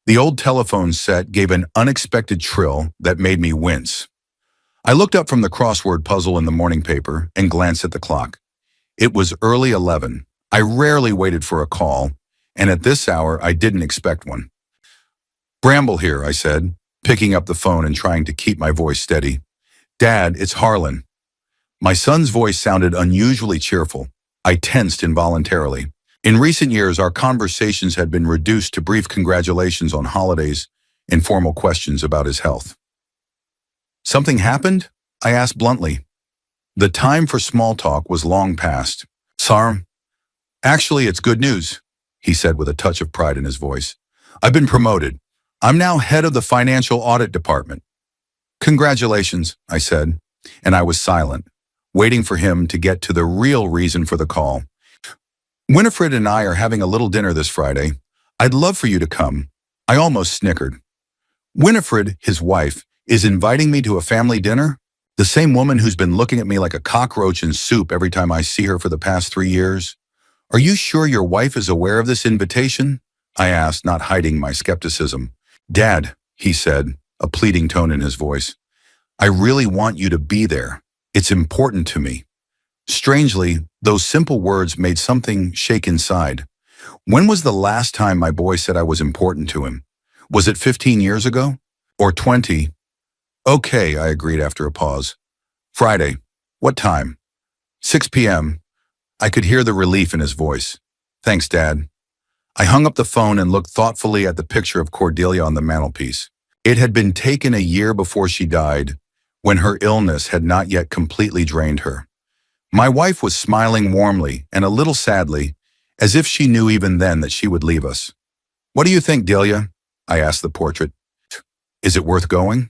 The old telephone set gave an unexpected trill that made me wince. I looked up from the crossword puzzle in the morning paper and glanced at the clock. It was early 11. I rarely waited for a call, and at this hour I didn't expect one. "Bramble here," I said, picking up the phone and trying to keep my voice steady. "Dad, it's Harlan." My son's voice sounded unusually cheerful. I tensed involuntarily. In recent years, our conversations had been reduced to brief congratulations on holidays and formal questions about his health. "Something happened?" I asked bluntly. The time for small talk was long past. "Sir, actually, it's good news," he said with a touch of pride in his voice. "I've been promoted. I'm now head of the financial audit department." "Congratulations," I said, and I was silent, waiting for him to get to the real reason for the call. "Winifred and I are having a little dinner this Friday. I'd love for you to come." I almost snickered. Winifred, his wife, is inviting me to a family dinner? The same woman who's been looking at me like a cockroach in soup every time I see her for the past 3 years? "Are you sure your wife is aware of this invitation?" I asked, not hiding my skepticism. "Dad," he said, a pleading tone in his voice, "I really want you to be there. It's important to me." Strangely, those simple words made something shake inside. When was the last time my boy said I was important to him? Was it 15 years ago? Or 20? "Okay," I agreed after a pause. "Friday. What time?" 6 p.m. I could hear the relief in his voice. "Thanks, Dad." I hung up the phone and looked thoughtfully at the picture of Cordelia on the mantelpiece. It had been taken a year before she died, when her illness had not yet completely drained her. My wife was smiling warmly and a little sadly, as if she knew even then that she would leave us. "What do you think, Delia?" I asked the portrait. "Is it worth going?"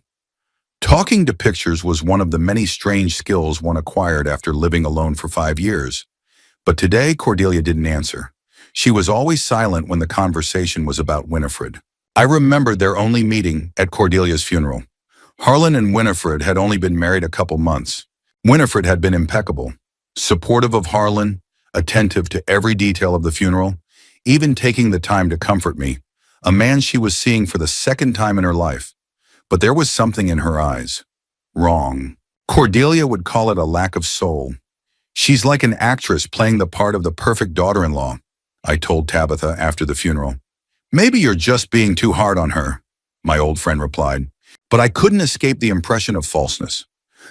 Talking to pictures was one of the many strange skills one acquired after living alone for 5 years. But today, Cordelia didn't answer. She was always silent when the conversation was about Winifred. I remembered their only meeting at Cordelia's funeral. Harlan and Winifred had only been married a couple months. Winifred had been impeccable, supportive of Harlan, attentive to every detail of the funeral, even taking the time to comfort me, a man she was seeing for the second time in her life. But there was something in her eyes. Wrong. Cordelia would call it a lack of soul. "She's like an actress playing the part of the perfect daughter-in-law," I told Tabitha after the funeral. "Maybe you're just being too hard on her," my old friend replied. But I couldn't escape the impression of falseness.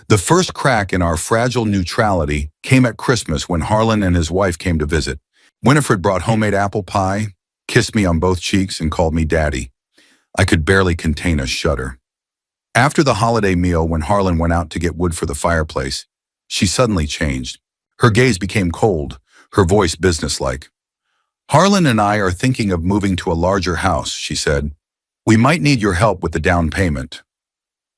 The first crack in our fragile neutrality came at Christmas when Harlan and his wife came to visit. Winifred brought homemade apple pie, kissed me on both cheeks, and called me Daddy. I could barely contain a shudder. After the holiday meal, when Harlan went out to get wood for the fireplace, she suddenly changed. Her gaze became cold, her voice businesslike. "Harlan and I are thinking of moving to a larger house," she said. "We might need your help with the down payment."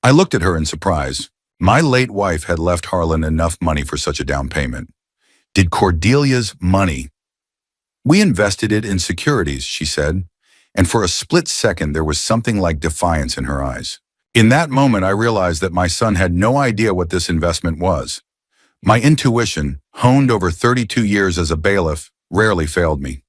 I looked at her in surprise. My late wife had left Harlan enough money for such a down payment. Did Cordelia's money? "We invested it in securities," she said, and for a split second there was something like defiance in her eyes. In that moment I realized that my son had no idea what this investment was. My intuition, honed over 32 years as a bailiff, rarely failed me.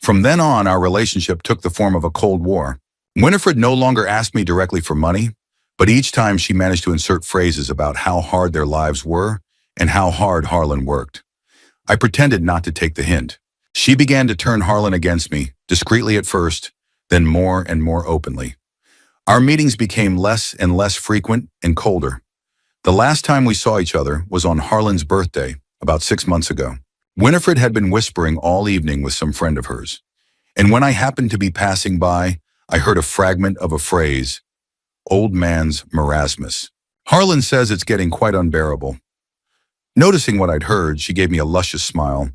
From then on, our relationship took the form of a Cold War. Winifred no longer asked me directly for money, but each time she managed to insert phrases about how hard their lives were and how hard Harlan worked. I pretended not to take the hint. She began to turn Harlan against me, discreetly at first, then more and more openly. Our meetings became less and less frequent and colder. The last time we saw each other was on Harlan's birthday, about 6 months ago. Winifred had been whispering all evening with some friend of hers, and when I happened to be passing by, I heard a fragment of a phrase, "Old man's marasmus." "Harlan says it's getting quite unbearable." Noticing what I'd heard, she gave me a luscious smile.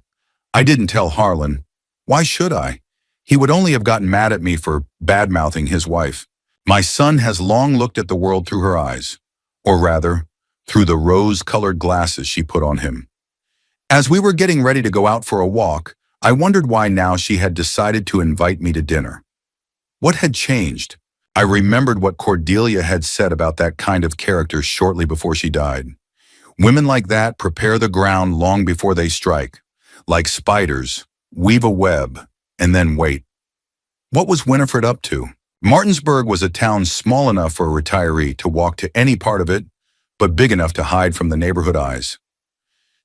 "I didn't tell Harlan. Why should I? He would only have gotten mad at me for bad-mouthing his wife. My son has long looked at the world through her eyes, or rather, through the rose-colored glasses she put on him." As we were getting ready to go out for a walk, I wondered why now she had decided to invite me to dinner. What had changed? I remembered what Cordelia had said about that kind of character shortly before she died. Women like that prepare the ground long before they strike. Like spiders, weave a web, and then wait. What was Winifred up to? Martinsburg was a town small enough for a retiree to walk to any part of it, but big enough to hide from the neighborhood eyes.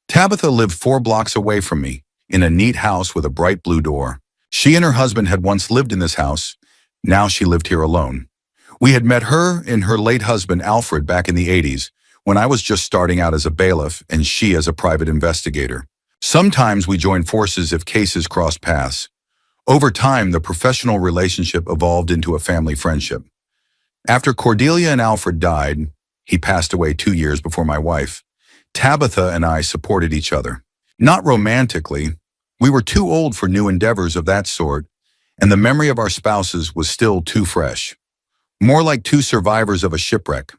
Tabitha lived 4 blocks away from me, in a neat house with a bright blue door. She and her husband had once lived in this house. Now she lived here alone. We had met her and her late husband, Alfred, back in the 80s, when I was just starting out as a bailiff and she as a private investigator. Sometimes we joined forces if cases crossed paths. Over time, the professional relationship evolved into a family friendship. After Cordelia and Alfred died, he passed away 2 years before my wife, Tabitha and I supported each other. Not romantically. We were too old for new endeavors of that sort, and the memory of our spouses was still too fresh. More like two survivors of a shipwreck.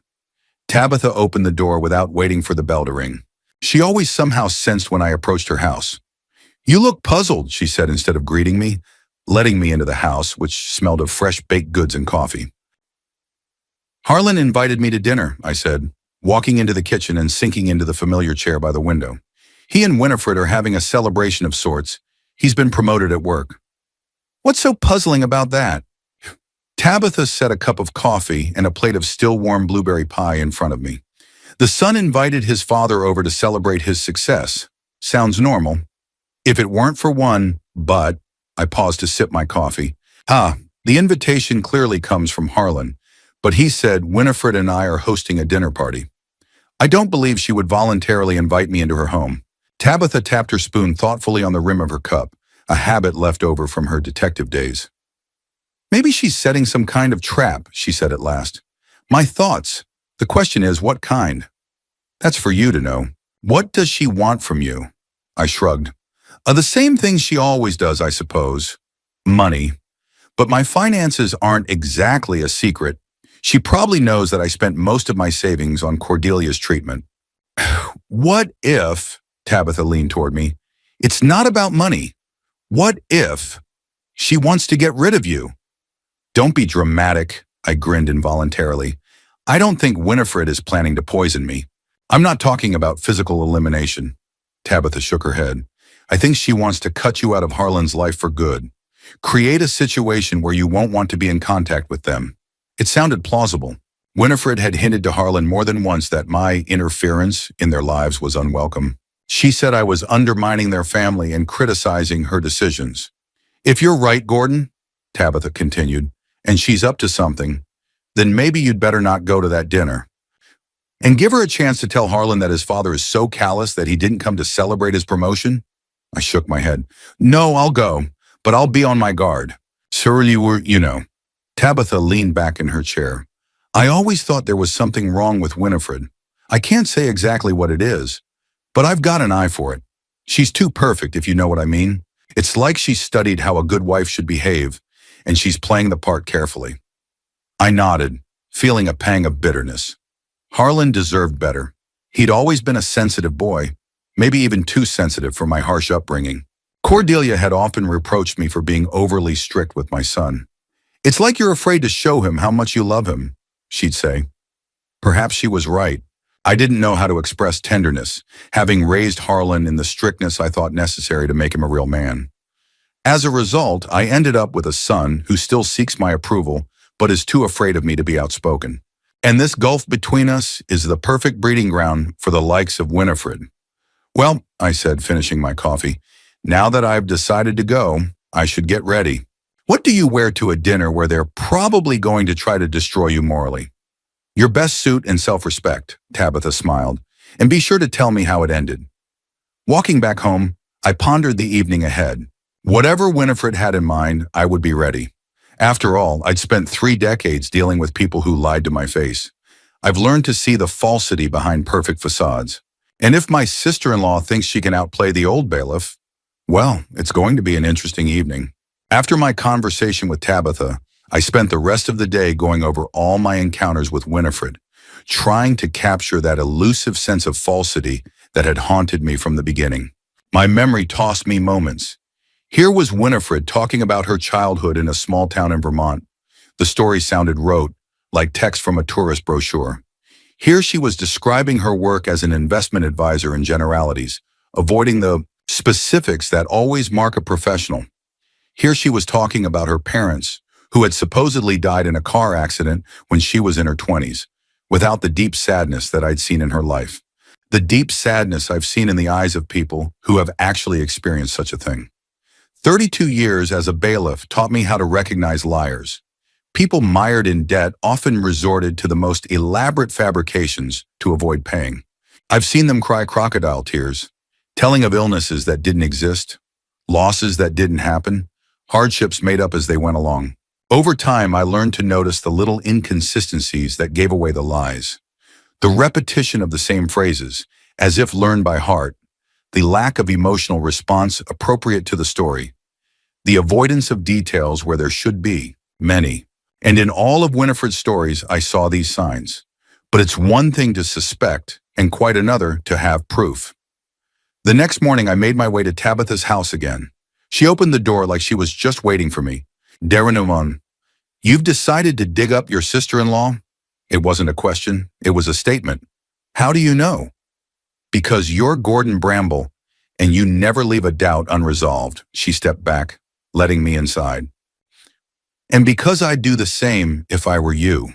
Tabitha opened the door without waiting for the bell to ring. She always somehow sensed when I approached her house. "You look puzzled," she said instead of greeting me, letting me into the house, which smelled of fresh baked goods and coffee. "Harlan invited me to dinner," I said, walking into the kitchen and sinking into the familiar chair by the window. "He and Winifred are having a celebration of sorts. He's been promoted at work." "What's so puzzling about that?" Tabitha set a cup of coffee and a plate of still warm blueberry pie in front of me. "The son invited his father over to celebrate his success. Sounds normal. If it weren't for one, but..." I paused to sip my coffee. The invitation clearly comes from Harlan, but he said Winifred and I are hosting a dinner party. I don't believe she would voluntarily invite me into her home. Tabitha tapped her spoon thoughtfully on the rim of her cup, a habit left over from her detective days. "Maybe she's setting some kind of trap," she said at last. "My thoughts. The question is, what kind?" "That's for you to know. What does she want from you?" I shrugged. The same things she always does, I suppose. Money. But my finances aren't exactly a secret. She probably knows that I spent most of my savings on Cordelia's treatment. "What if," Tabitha leaned toward me, "it's not about money? What if she wants to get rid of you?" "Don't be dramatic," I grinned involuntarily. "I don't think Winifred is planning to poison me. I'm not talking about physical elimination." Tabitha shook her head. "I think she wants to cut you out of Harlan's life for good. Create a situation where you won't want to be in contact with them." It sounded plausible. Winifred had hinted to Harlan more than once that my interference in their lives was unwelcome. She said I was undermining their family and criticizing her decisions. "If you're right, Gordon," Tabitha continued, "and she's up to something, then maybe you'd better not go to that dinner. And give her a chance to tell Harlan that his father is so callous that he didn't come to celebrate his promotion." I shook my head. "No, I'll go, but I'll be on my guard. Sir, you know." Tabitha leaned back in her chair. "I always thought there was something wrong with Winifred. I can't say exactly what it is, but I've got an eye for it. She's too perfect, if you know what I mean. It's like she studied how a good wife should behave, and she's playing the part carefully." I nodded, feeling a pang of bitterness. Harlan deserved better. He'd always been a sensitive boy, maybe even too sensitive for my harsh upbringing. Cordelia had often reproached me for being overly strict with my son. "It's like you're afraid to show him how much you love him," she'd say. Perhaps she was right. I didn't know how to express tenderness, having raised Harlan in the strictness I thought necessary to make him a real man. As a result, I ended up with a son who still seeks my approval, but is too afraid of me to be outspoken. And this gulf between us is the perfect breeding ground for the likes of Winifred. "Well," I said, finishing my coffee, "now that I've decided to go, I should get ready. What do you wear to a dinner where they're probably going to try to destroy you morally?" "Your best suit and self-respect," Tabitha smiled, "and be sure to tell me how it ended." Walking back home, I pondered the evening ahead. Whatever Winifred had in mind, I would be ready. After all, I'd spent 3 decades dealing with people who lied to my face. I've learned to see the falsity behind perfect facades. And if my sister-in-law thinks she can outplay the old bailiff, well, it's going to be an interesting evening. After my conversation with Tabitha, I spent the rest of the day going over all my encounters with Winifred, trying to capture that elusive sense of falsity that had haunted me from the beginning. My memory tossed me moments. Here was Winifred talking about her childhood in a small town in Vermont. The story sounded rote, like text from a tourist brochure. Here she was describing her work as an investment advisor in generalities, avoiding the specifics that always mark a professional. Here she was talking about her parents, who had supposedly died in a car accident when she was in her 20s, without the deep sadness that I'd seen in her life. The deep sadness I've seen in the eyes of people who have actually experienced such a thing. 32 years as a bailiff taught me how to recognize liars. People mired in debt often resorted to the most elaborate fabrications to avoid paying. I've seen them cry crocodile tears, telling of illnesses that didn't exist, losses that didn't happen, hardships made up as they went along. Over time, I learned to notice the little inconsistencies that gave away the lies. The repetition of the same phrases, as if learned by heart, the lack of emotional response appropriate to the story, the avoidance of details where there should be many. And in all of Winifred's stories, I saw these signs. But it's one thing to suspect and quite another to have proof. The next morning, I made my way to Tabitha's house again. She opened the door like she was just waiting for me. "Darren, you've decided to dig up your sister-in-law?" It wasn't a question, it was a statement. "How do you know?" "Because you're Gordon Bramble, and you never leave a doubt unresolved." She stepped back, letting me inside. "And because I'd do the same if I were you."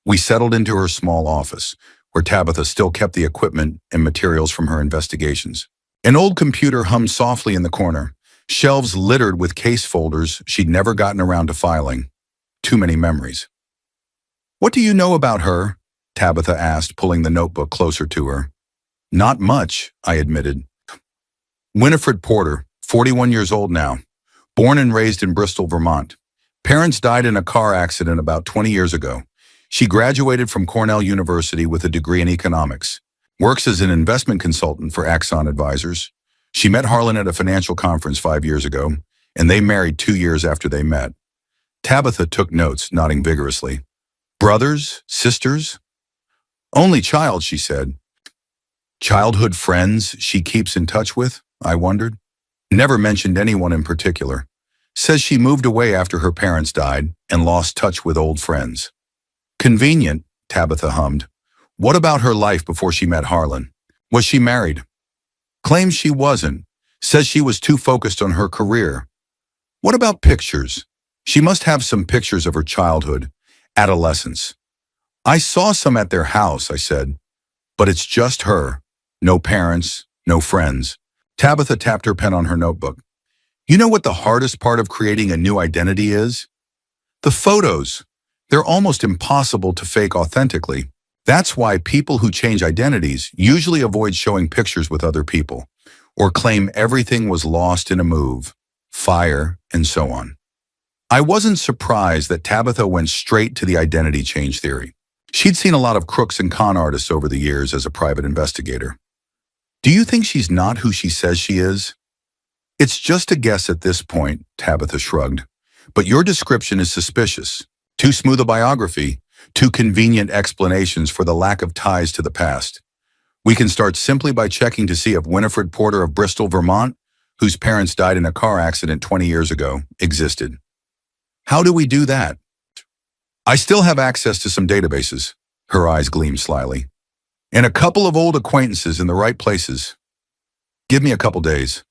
We settled into her small office, where Tabitha still kept the equipment and materials from her investigations. An old computer hummed softly in the corner, shelves littered with case folders she'd never gotten around to filing. Too many memories. "What do you know about her?" Tabitha asked, pulling the notebook closer to her. "Not much," I admitted. "Winifred Porter, 41 years old now, born and raised in Bristol, Vermont. Parents died in a car accident about 20 years ago. She graduated from Cornell University with a degree in economics, works as an investment consultant for Axon Advisors. She met Harlan at a financial conference 5 years ago, and they married 2 years after they met." Tabitha took notes, nodding vigorously. "Brothers? Sisters?" "Only child," she said. "Childhood friends she keeps in touch with?" I wondered. "Never mentioned anyone in particular. Says she moved away after her parents died and lost touch with old friends." "Convenient," Tabitha hummed. "What about her life before she met Harlan? Was she married?" "Claims she wasn't. Says she was too focused on her career." "What about pictures? She must have some pictures of her childhood, adolescence." "I saw some at their house," I said. "But it's just her. No parents, no friends." Tabitha tapped her pen on her notebook. "You know what the hardest part of creating a new identity is? The photos. They're almost impossible to fake authentically. That's why people who change identities usually avoid showing pictures with other people, or claim everything was lost in a move, fire, and so on." I wasn't surprised that Tabitha went straight to the identity change theory. She'd seen a lot of crooks and con artists over the years as a private investigator. "Do you think she's not who she says she is?" "It's just a guess at this point," Tabitha shrugged. "But your description is suspicious. Too smooth a biography, too convenient explanations for the lack of ties to the past. We can start simply by checking to see if Winifred Porter of Bristol, Vermont, whose parents died in a car accident 20 years ago, existed." "How do we do that?" "I still have access to some databases." Her eyes gleamed slyly. "And a couple of old acquaintances in the right places. Give me a couple days."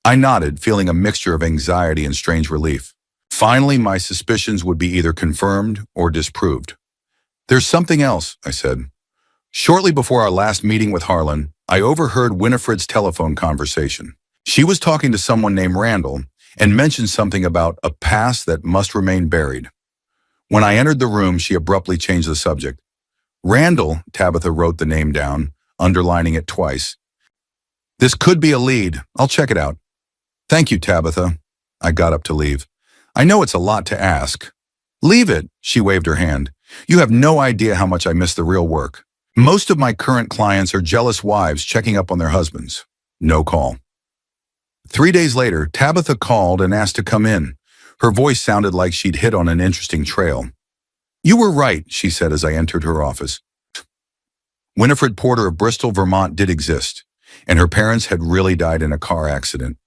I nodded, feeling a mixture of anxiety and strange relief. Finally, my suspicions would be either confirmed or disproved. "There's something else," I said. "Shortly before our last meeting with Harlan, I overheard Winifred's telephone conversation. She was talking to someone named Randall and mentioned something about a past that must remain buried. When I entered the room, she abruptly changed the subject. Randall," Tabitha wrote the name down, underlining it twice. "This could be a lead. I'll check it out." "Thank you, Tabitha." I got up to leave. "I know it's a lot to ask." "Leave it," she waved her hand. "You have no idea how much I miss the real work. Most of my current clients are jealous wives checking up on their husbands." No call. 3 days later, Tabitha called and asked to come in. Her voice sounded like she'd hit on an interesting trail. "You were right," she said as I entered her office. Winifred Porter of Bristol, Vermont did exist, and her parents had really died in a car accident.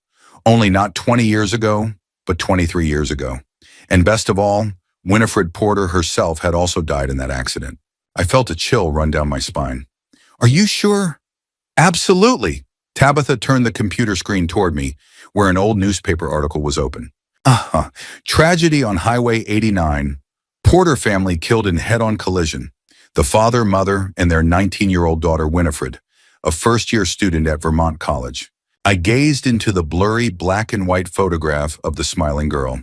Only not 20 years ago, but 23 years ago. And best of all, Winifred Porter herself had also died in that accident. I felt a chill run down my spine. "Are you sure?" "Absolutely." Tabitha turned the computer screen toward me, where an old newspaper article was open. Uh-huh. Tragedy on Highway 89. Porter family killed in head-on collision. The father, mother, and their 19-year-old daughter Winifred, a first-year student at Vermont College. I gazed into the blurry black and white photograph of the smiling girl.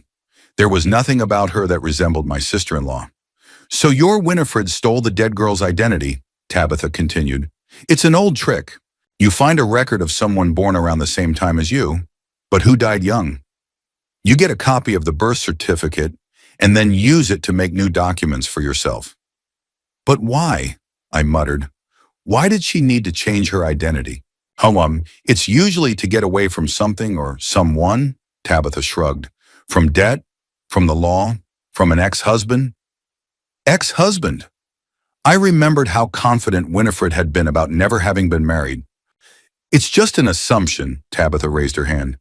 There was nothing about her that resembled my sister-in-law. So your Winifred stole the dead girl's identity, Tabitha continued. It's an old trick. You find a record of someone born around the same time as you, but who died young. You get a copy of the birth certificate and then use it to make new documents for yourself. But why? I muttered. Why did she need to change her identity? Oh, it's usually to get away from something or someone, Tabitha shrugged. From debt? From the law? From an ex-husband? Ex-husband? I remembered how confident Winifred had been about never having been married. It's just an assumption, Tabitha raised her hand.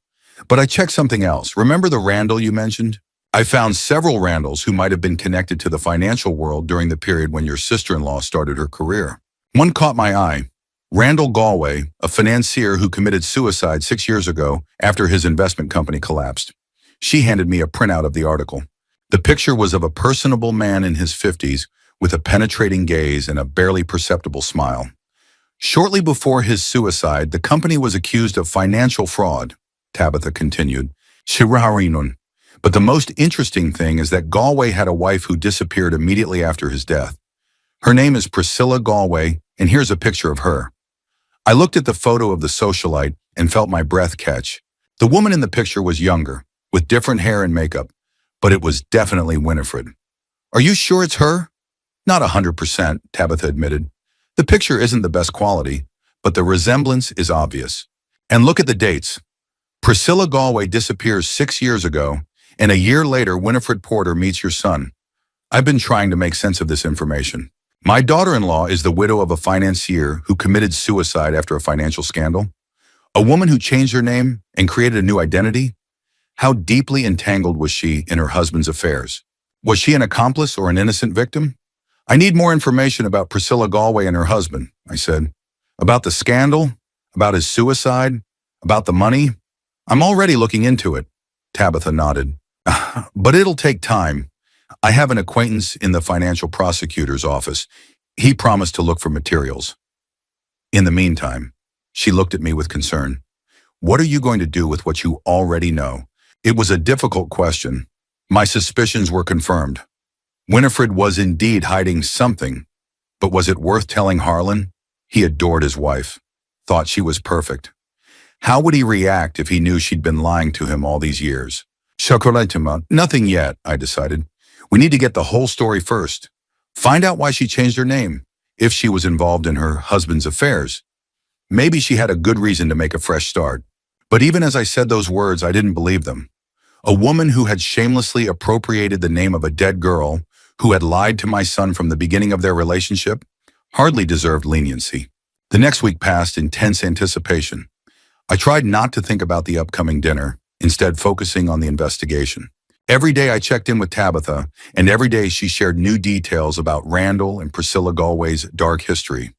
But I checked something else. Remember the Randall you mentioned? I found several Randalls who might have been connected to the financial world during the period when your sister-in-law started her career. One caught my eye. Randall Galway, a financier who committed suicide 6 years ago after his investment company collapsed. She handed me a printout of the article. The picture was of a personable man in his 50s with a penetrating gaze and a barely perceptible smile. Shortly before his suicide, the company was accused of financial fraud, Tabitha continued. Shirarinun. But the most interesting thing is that Galway had a wife who disappeared immediately after his death. Her name is Priscilla Galway, and here's a picture of her. I looked at the photo of the socialite and felt my breath catch. The woman in the picture was younger, with different hair and makeup, but it was definitely Winifred. Are you sure it's her? Not 100%, Tabitha admitted. The picture isn't the best quality, but the resemblance is obvious. And look at the dates. Priscilla Galway disappears 6 years ago, and a year later Winifred Porter meets your son. I've been trying to make sense of this information. My daughter-in-law is the widow of a financier who committed suicide after a financial scandal. A woman who changed her name and created a new identity. How deeply entangled was she in her husband's affairs? Was she an accomplice or an innocent victim? I need more information about Priscilla Galway and her husband, I said. About the scandal? About his suicide? About the money? I'm already looking into it. Tabitha nodded. But it'll take time. I have an acquaintance in the financial prosecutor's office. He promised to look for materials. In the meantime, she looked at me with concern. What are you going to do with what you already know? It was a difficult question. My suspicions were confirmed. Winifred was indeed hiding something, but was it worth telling Harlan? He adored his wife, thought she was perfect. How would he react if he knew she'd been lying to him all these years? Nothing yet, I decided. We need to get the whole story first. Find out why she changed her name, if she was involved in her husband's affairs. Maybe she had a good reason to make a fresh start. But even as I said those words, I didn't believe them. A woman who had shamelessly appropriated the name of a dead girl, who had lied to my son from the beginning of their relationship, hardly deserved leniency. The next week passed in tense anticipation. I tried not to think about the upcoming dinner, instead focusing on the investigation. Every day I checked in with Tabitha, and every day she shared new details about Randall and Priscilla Galway's dark history.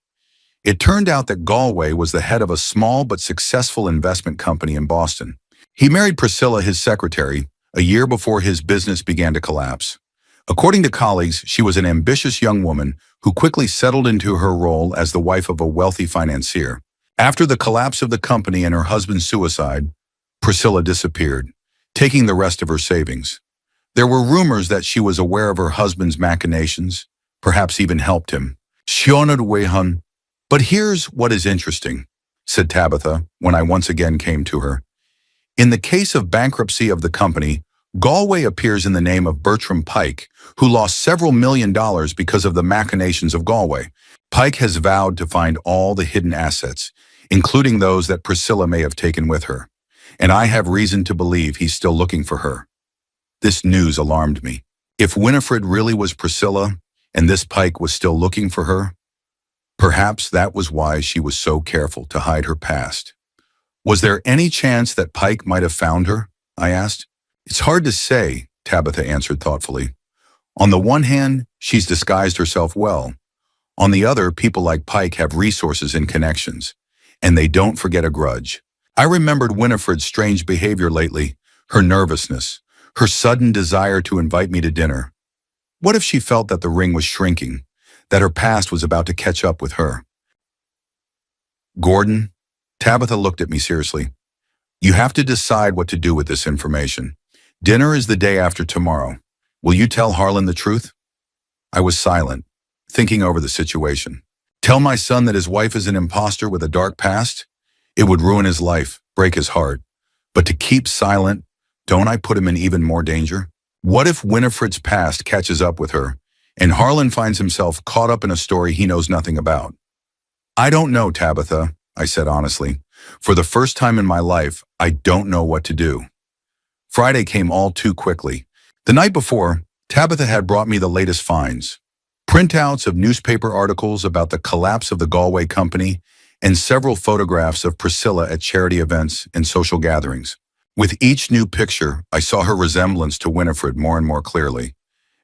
It turned out that Galway was the head of a small but successful investment company in Boston. He married Priscilla, his secretary, a year before his business began to collapse. According to colleagues, she was an ambitious young woman who quickly settled into her role as the wife of a wealthy financier. After the collapse of the company and her husband's suicide, Priscilla disappeared, taking the rest of her savings. There were rumors that she was aware of her husband's machinations, perhaps even helped him. But here's what is interesting, said Tabitha when I once again came to her. In the case of bankruptcy of the company, Galway appears in the name of Bertram Pike, who lost several $1 million because of the machinations of Galway. Pike has vowed to find all the hidden assets, including those that Priscilla may have taken with her. And I have reason to believe he's still looking for her. This news alarmed me. If Winifred really was Priscilla, and this Pike was still looking for her, perhaps that was why she was so careful to hide her past. Was there any chance that Pike might have found her? I asked. It's hard to say, Tabitha answered thoughtfully. On the one hand, she's disguised herself well. On the other, people like Pike have resources and connections, and they don't forget a grudge. I remembered Winifred's strange behavior lately, her nervousness, Her sudden desire to invite me to dinner. What if she felt that the ring was shrinking, that her past was about to catch up with her? Gordon, Tabitha looked at me seriously. You have to decide what to do with this information. Dinner is the day after tomorrow. Will you tell Harlan the truth? I was silent, thinking over the situation. Tell my son that his wife is an imposter with a dark past? It would ruin his life, break his heart. But to keep silent, don't I put him in even more danger? What if Winifred's past catches up with her, and Harlan finds himself caught up in a story he knows nothing about? I don't know, Tabitha, I said honestly. For the first time in my life, I don't know what to do. Friday came all too quickly. The night before, Tabitha had brought me the latest finds. Printouts of newspaper articles about the collapse of the Galway company and several photographs of Priscilla at charity events and social gatherings. With each new picture, I saw her resemblance to Winifred more and more clearly,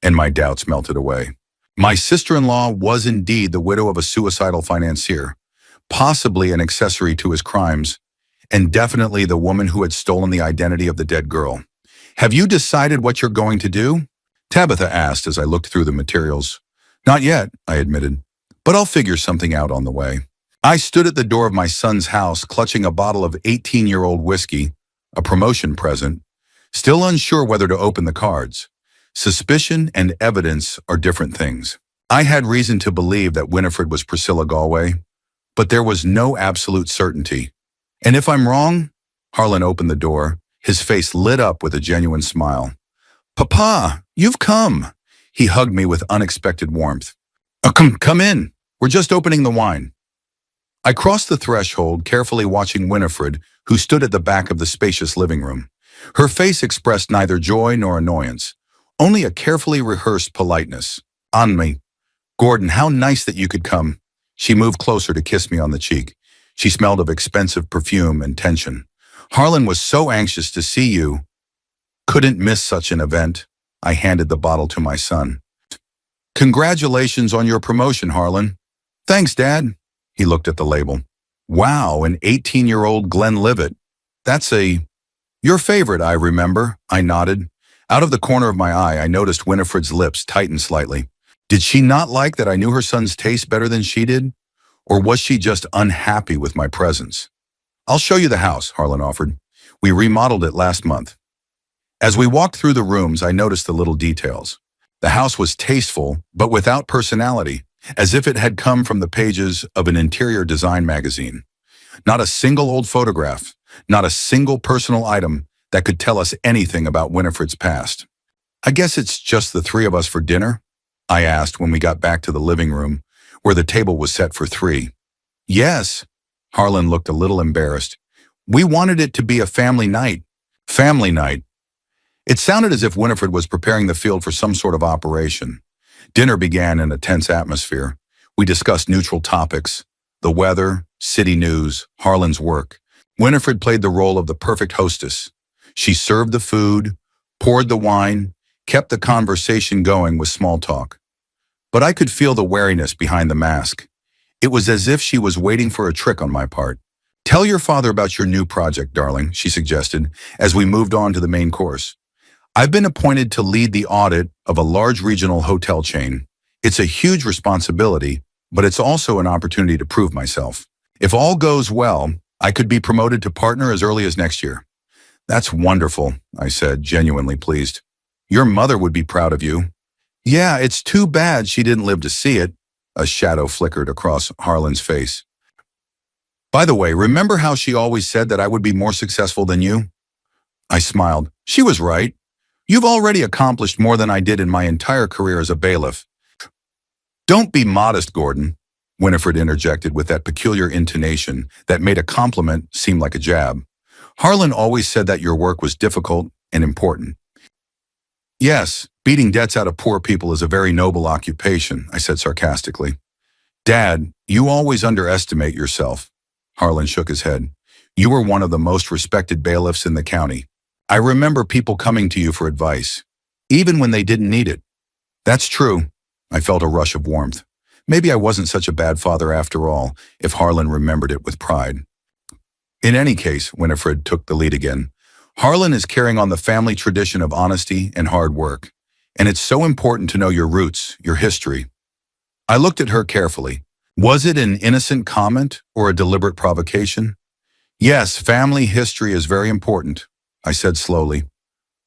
and my doubts melted away. My sister-in-law was indeed the widow of a suicidal financier, possibly an accessory to his crimes, and definitely the woman who had stolen the identity of the dead girl. Have you decided what you're going to do? Tabitha asked as I looked through the materials. Not yet, I admitted, but I'll figure something out on the way. I stood at the door of my son's house clutching a bottle of 18-year-old whiskey, a promotion present, still unsure whether to open the cards. Suspicion and evidence are different things. I had reason to believe that Winifred was Priscilla Galway, but there was no absolute certainty. And if I'm wrong? Harlan opened the door, his face lit up with a genuine smile. Papa, you've come. He hugged me with unexpected warmth. Come in. We're just opening the wine. I crossed the threshold, carefully watching Winifred, who stood at the back of the spacious living room. Her face expressed neither joy nor annoyance, only a carefully rehearsed politeness. On me. Gordon, how nice that you could come. She moved closer to kiss me on the cheek. She smelled of expensive perfume and tension. Harlan was so anxious to see you. Couldn't miss such an event. I handed the bottle to my son. Congratulations on your promotion, Harlan. Thanks, Dad. He looked at the label. Wow, an 18-year-old Glenlivet. That's your favorite, I remember. I nodded. Out of the corner of my eye, I noticed Winifred's lips tighten slightly. Did she not like that I knew her son's taste better than she did? Or was she just unhappy with my presence? I'll show you the house, Harlan offered. We remodeled it last month. As we walked through the rooms, I noticed the little details. The house was tasteful, but without personality, as if it had come from the pages of an interior design magazine. Not a single old photograph, not a single personal item that could tell us anything about Winifred's past. I guess it's just the three of us for dinner? I asked when we got back to the living room, where the table was set for three. Yes. Harlan looked a little embarrassed. We wanted it to be a family night. Family night. It sounded as if Winifred was preparing the field for some sort of operation. Dinner began in a tense atmosphere. We discussed neutral topics, the weather, city news, Harlan's work. Winifred played the role of the perfect hostess. She served the food, poured the wine, kept the conversation going with small talk. But I could feel the wariness behind the mask. It was as if she was waiting for a trick on my part. Tell your father about your new project, darling, she suggested, as we moved on to the main course. I've been appointed to lead the audit of a large regional hotel chain. It's a huge responsibility, but it's also an opportunity to prove myself. If all goes well, I could be promoted to partner as early as next year. That's wonderful, I said, genuinely pleased. Your mother would be proud of you. Yeah, it's too bad she didn't live to see it. A shadow flickered across Harlan's face. By the way, remember how she always said that I would be more successful than you? I smiled. She was right. You've already accomplished more than I did in my entire career as a bailiff. Don't be modest, Gordon, Winifred interjected with that peculiar intonation that made a compliment seem like a jab. Harlan always said that your work was difficult and important. Yes, beating debts out of poor people is a very noble occupation, I said sarcastically. Dad, you always underestimate yourself. Harlan shook his head. You were one of the most respected bailiffs in the county. I remember people coming to you for advice, even when they didn't need it. That's true. I felt a rush of warmth. Maybe I wasn't such a bad father after all, if Harlan remembered it with pride. In any case, Winifred took the lead again. Harlan is carrying on the family tradition of honesty and hard work. And it's so important to know your roots, your history. I looked at her carefully. Was it an innocent comment or a deliberate provocation? Yes, family history is very important, I said slowly.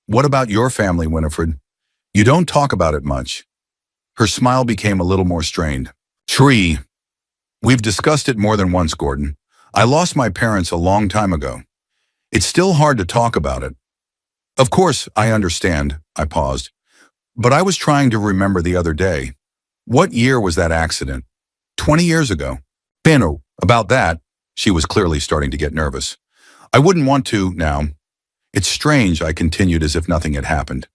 What about your family, Winifred? You don't talk about it much. Her smile became a little more strained. Tree. We've discussed it more than once, Gordon. I lost my parents a long time ago. It's still hard to talk about it. Of course, I understand, I paused. But I was trying to remember the other day. What year was that accident? 20 years ago. Pano, about that, she was clearly starting to get nervous. I wouldn't want to now. It's strange, I continued as if nothing had happened.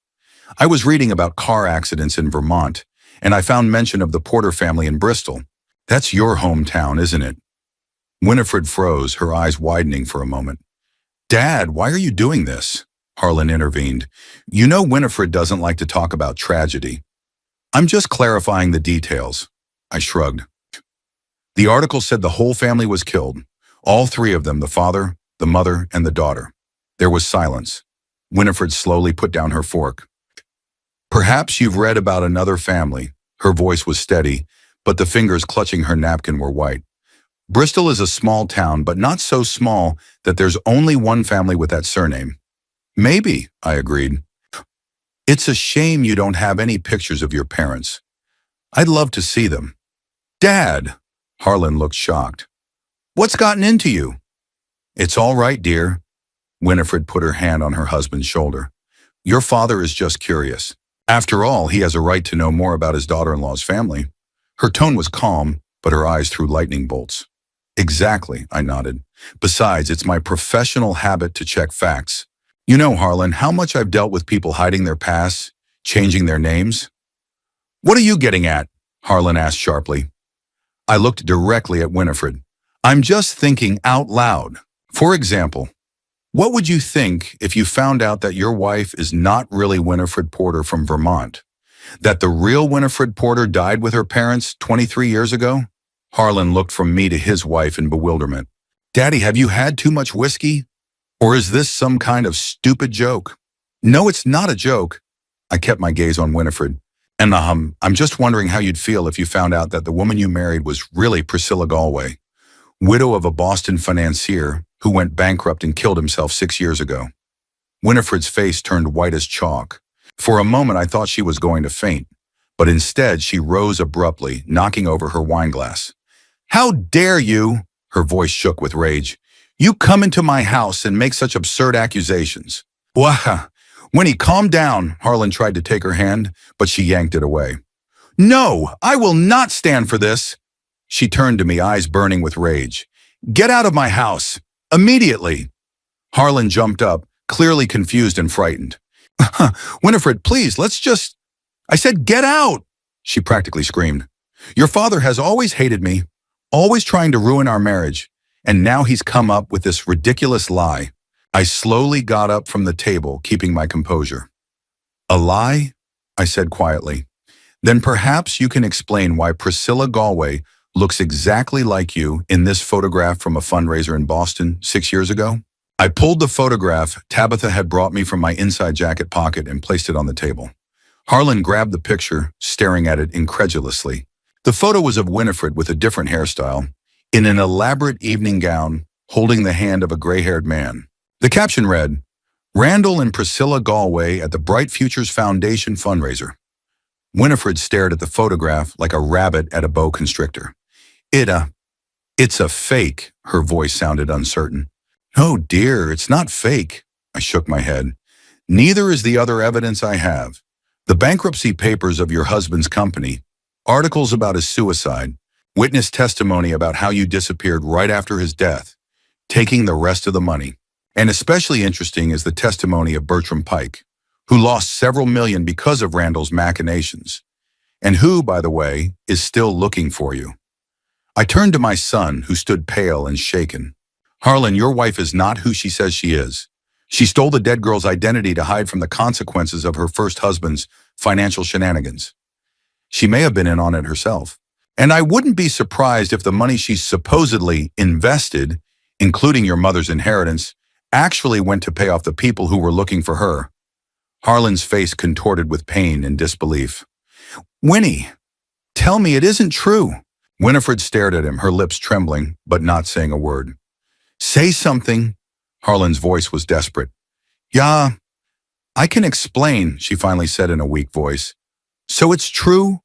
I was reading about car accidents in Vermont, and I found mention of the Porter family in Bristol. That's your hometown, isn't it? Winifred froze, her eyes widening for a moment. Dad, why are you doing this? Harlan intervened. You know Winifred doesn't like to talk about tragedy. I'm just clarifying the details. I shrugged. The article said the whole family was killed. All three of them, the father, the mother, and the daughter. There was silence. Winifred slowly put down her fork. Perhaps you've read about another family. Her voice was steady, but the fingers clutching her napkin were white. Bristol is a small town, but not so small that there's only one family with that surname. Maybe, I agreed. It's a shame you don't have any pictures of your parents. I'd love to see them. Dad! Harlan looked shocked. What's gotten into you? It's all right, dear. Winifred put her hand on her husband's shoulder. Your father is just curious. After all, he has a right to know more about his daughter-in-law's family. Her tone was calm, but her eyes threw lightning bolts. Exactly, I nodded. Besides, it's my professional habit to check facts. You know, Harlan, how much I've dealt with people hiding their pasts, changing their names. What are you getting at? Harlan asked sharply. I looked directly at Winifred. I'm just thinking out loud. For example, what would you think if you found out that your wife is not really Winifred Porter from Vermont? That the real Winifred Porter died with her parents 23 years ago? Harlan looked from me to his wife in bewilderment. Daddy, have you had too much whiskey? Or is this some kind of stupid joke? No, it's not a joke. I kept my gaze on Winifred. And I'm just wondering how you'd feel if you found out that the woman you married was really Priscilla Galway, widow of a Boston financier who went bankrupt and killed himself 6 years ago. Winifred's face turned white as chalk. For a moment, I thought she was going to faint, but instead she rose abruptly, knocking over her wine glass. How dare you? Her voice shook with rage. You come into my house and make such absurd accusations. Wah! Winnie, calm down, Harlan tried to take her hand, but she yanked it away. No, I will not stand for this. She turned to me, eyes burning with rage. Get out of my house. Immediately. Harlan jumped up, clearly confused and frightened. Winifred, please, I said get out, she practically screamed. Your father has always hated me, always trying to ruin our marriage, and now he's come up with this ridiculous lie. I slowly got up from the table, keeping my composure. A lie? I said quietly. Then perhaps you can explain why Priscilla Galway looks exactly like you in this photograph from a fundraiser in Boston 6 years ago? I pulled the photograph Tabitha had brought me from my inside jacket pocket and placed it on the table. Harlan grabbed the picture, staring at it incredulously. The photo was of Winifred with a different hairstyle, in an elaborate evening gown, holding the hand of a gray-haired man. The caption read, Randall and Priscilla Galway at the Bright Futures Foundation fundraiser. Winifred stared at the photograph like a rabbit at a boa constrictor. It's a fake, her voice sounded uncertain. Oh dear, it's not fake. I shook my head. Neither is the other evidence I have. The bankruptcy papers of your husband's company, articles about his suicide, witness testimony about how you disappeared right after his death, taking the rest of the money. And especially interesting is the testimony of Bertram Pike, who lost several million because of Randall's machinations, and who, by the way, is still looking for you. I turned to my son, who stood pale and shaken. Harlan, your wife is not who she says she is. She stole the dead girl's identity to hide from the consequences of her first husband's financial shenanigans. She may have been in on it herself. And I wouldn't be surprised if the money she supposedly invested, including your mother's inheritance, actually went to pay off the people who were looking for her. Harlan's face contorted with pain and disbelief. Winnie, tell me it isn't true. Winifred stared at him, her lips trembling, but not saying a word. Say something. Harlan's voice was desperate. Yeah, I can explain, she finally said in a weak voice. So it's true?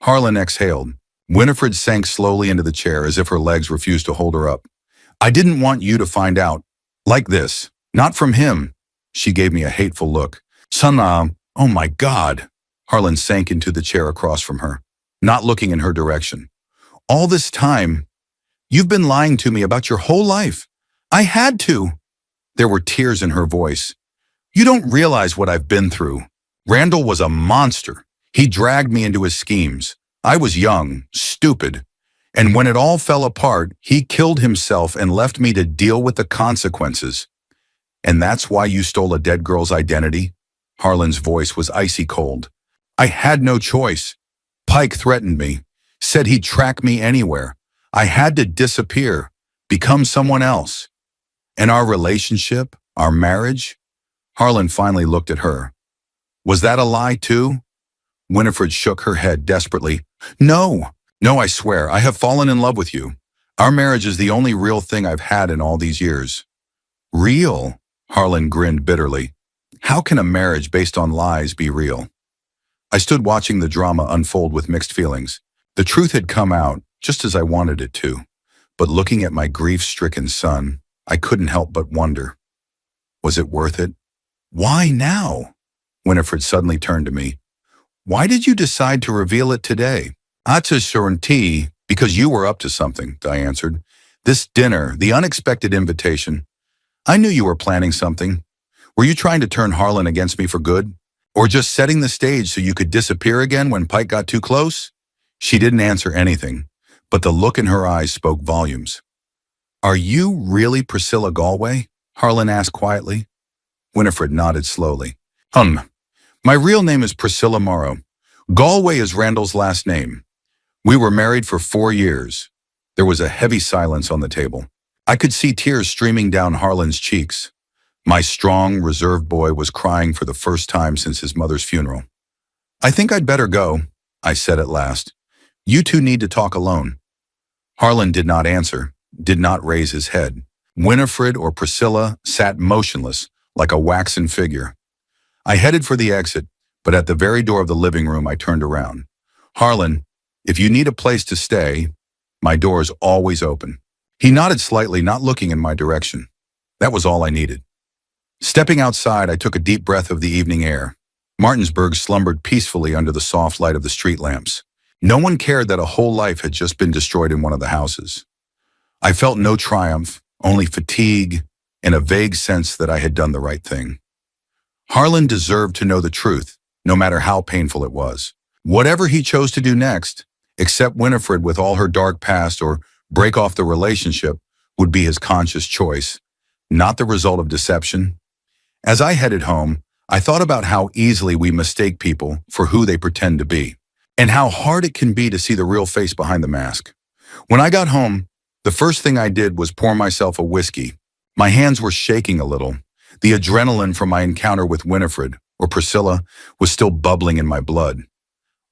Harlan exhaled. Winifred sank slowly into the chair as if her legs refused to hold her up. I didn't want you to find out. Like this. Not from him. She gave me a hateful look. Sana, oh my God. Harlan sank into the chair across from her, not looking in her direction. All this time, you've been lying to me about your whole life. I had to. There were tears in her voice. You don't realize what I've been through. Randall was a monster. He dragged me into his schemes. I was young, stupid. And when it all fell apart, he killed himself and left me to deal with the consequences. And that's why you stole a dead girl's identity? Harlan's voice was icy cold. I had no choice. Pike threatened me, said he'd track me anywhere. I had to disappear, become someone else. And our relationship, our marriage? Harlan finally looked at her. Was that a lie too? Winifred shook her head desperately. No, I swear, I have fallen in love with you. Our marriage is the only real thing I've had in all these years. Real? Harlan grinned bitterly. How can a marriage based on lies be real? I stood watching the drama unfold with mixed feelings. The truth had come out, just as I wanted it to. But looking at my grief-stricken son, I couldn't help but wonder. Was it worth it? Why now? Winifred suddenly turned to me. Why did you decide to reveal it today? Atsusurunti, because you were up to something, I answered. This dinner, the unexpected invitation. I knew you were planning something. Were you trying to turn Harlan against me for good? Or just setting the stage so you could disappear again when Pike got too close? She didn't answer anything, but the look in her eyes spoke volumes. Are you really Priscilla Galway? Harlan asked quietly. Winifred nodded slowly. My real name is Priscilla Morrow. Galway is Randall's last name. We were married for 4 years. There was a heavy silence on the table. I could see tears streaming down Harlan's cheeks. My strong, reserved boy was crying for the first time since his mother's funeral. I think I'd better go, I said at last. You two need to talk alone. Harlan did not answer, did not raise his head. Winifred or Priscilla sat motionless, like a waxen figure. I headed for the exit, but at the very door of the living room I turned around. Harlan, if you need a place to stay, my door is always open. He nodded slightly, not looking in my direction. That was all I needed. Stepping outside, I took a deep breath of the evening air. Martinsburg slumbered peacefully under the soft light of the street lamps. No one cared that a whole life had just been destroyed in one of the houses. I felt no triumph, only fatigue, and a vague sense that I had done the right thing. Harlan deserved to know the truth, no matter how painful it was. Whatever he chose to do next, accept Winifred with all her dark past or break off the relationship, would be his conscious choice, not the result of deception. As I headed home, I thought about how easily we mistake people for who they pretend to be, and how hard it can be to see the real face behind the mask. When I got home, the first thing I did was pour myself a whiskey. My hands were shaking a little. The adrenaline from my encounter with Winifred, or Priscilla, was still bubbling in my blood.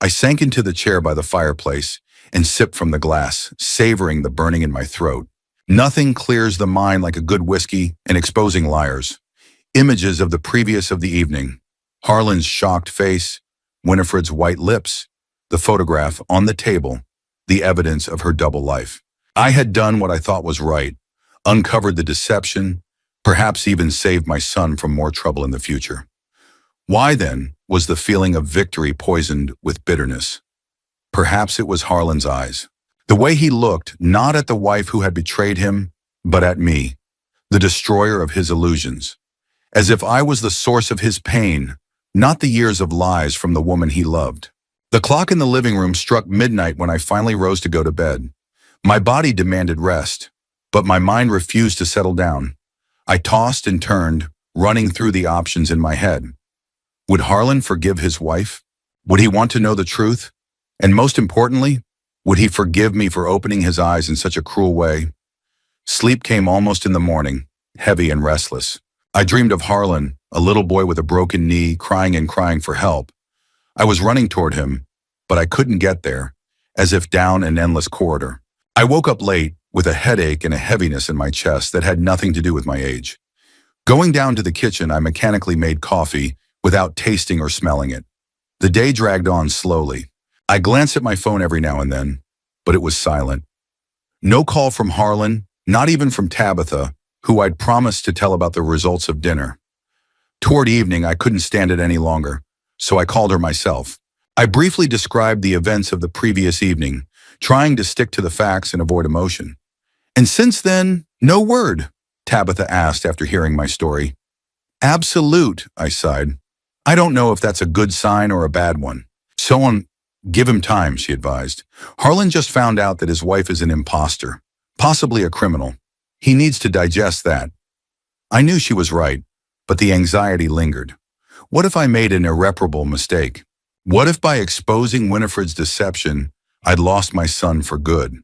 I sank into the chair by the fireplace and sipped from the glass, savoring the burning in my throat. Nothing clears the mind like a good whiskey and exposing liars. Images of the previous of the evening. Harlan's shocked face, Winifred's white lips, the photograph on the table, the evidence of her double life. I had done what I thought was right, uncovered the deception, perhaps even saved my son from more trouble in the future. Why then was the feeling of victory poisoned with bitterness? Perhaps it was Harlan's eyes. The way he looked, not at the wife who had betrayed him, but at me, the destroyer of his illusions. As if I was the source of his pain, not the years of lies from the woman he loved. The clock in the living room struck midnight when I finally rose to go to bed. My body demanded rest, but my mind refused to settle down. I tossed and turned, running through the options in my head. Would Harlan forgive his wife? Would he want to know the truth? And most importantly, would he forgive me for opening his eyes in such a cruel way? Sleep came almost in the morning, heavy and restless. I dreamed of Harlan, a little boy with a broken knee, crying and crying for help. I was running toward him, but I couldn't get there, as if down an endless corridor. I woke up late with a headache and a heaviness in my chest that had nothing to do with my age. Going down to the kitchen, I mechanically made coffee without tasting or smelling it. The day dragged on slowly. I glanced at my phone every now and then, but it was silent. No call from Harlan, not even from Tabitha, who I'd promised to tell about the results of dinner. Toward evening, I couldn't stand it any longer, so I called her myself. I briefly described the events of the previous evening, trying to stick to the facts and avoid emotion. And since then, no word, Tabitha asked after hearing my story. Absolute, I sighed. I don't know if that's a good sign or a bad one. Give him time, she advised. Harlan just found out that his wife is an imposter, possibly a criminal. He needs to digest that. I knew she was right, but the anxiety lingered. What if I made an irreparable mistake? What if by exposing Winifred's deception, I'd lost my son for good?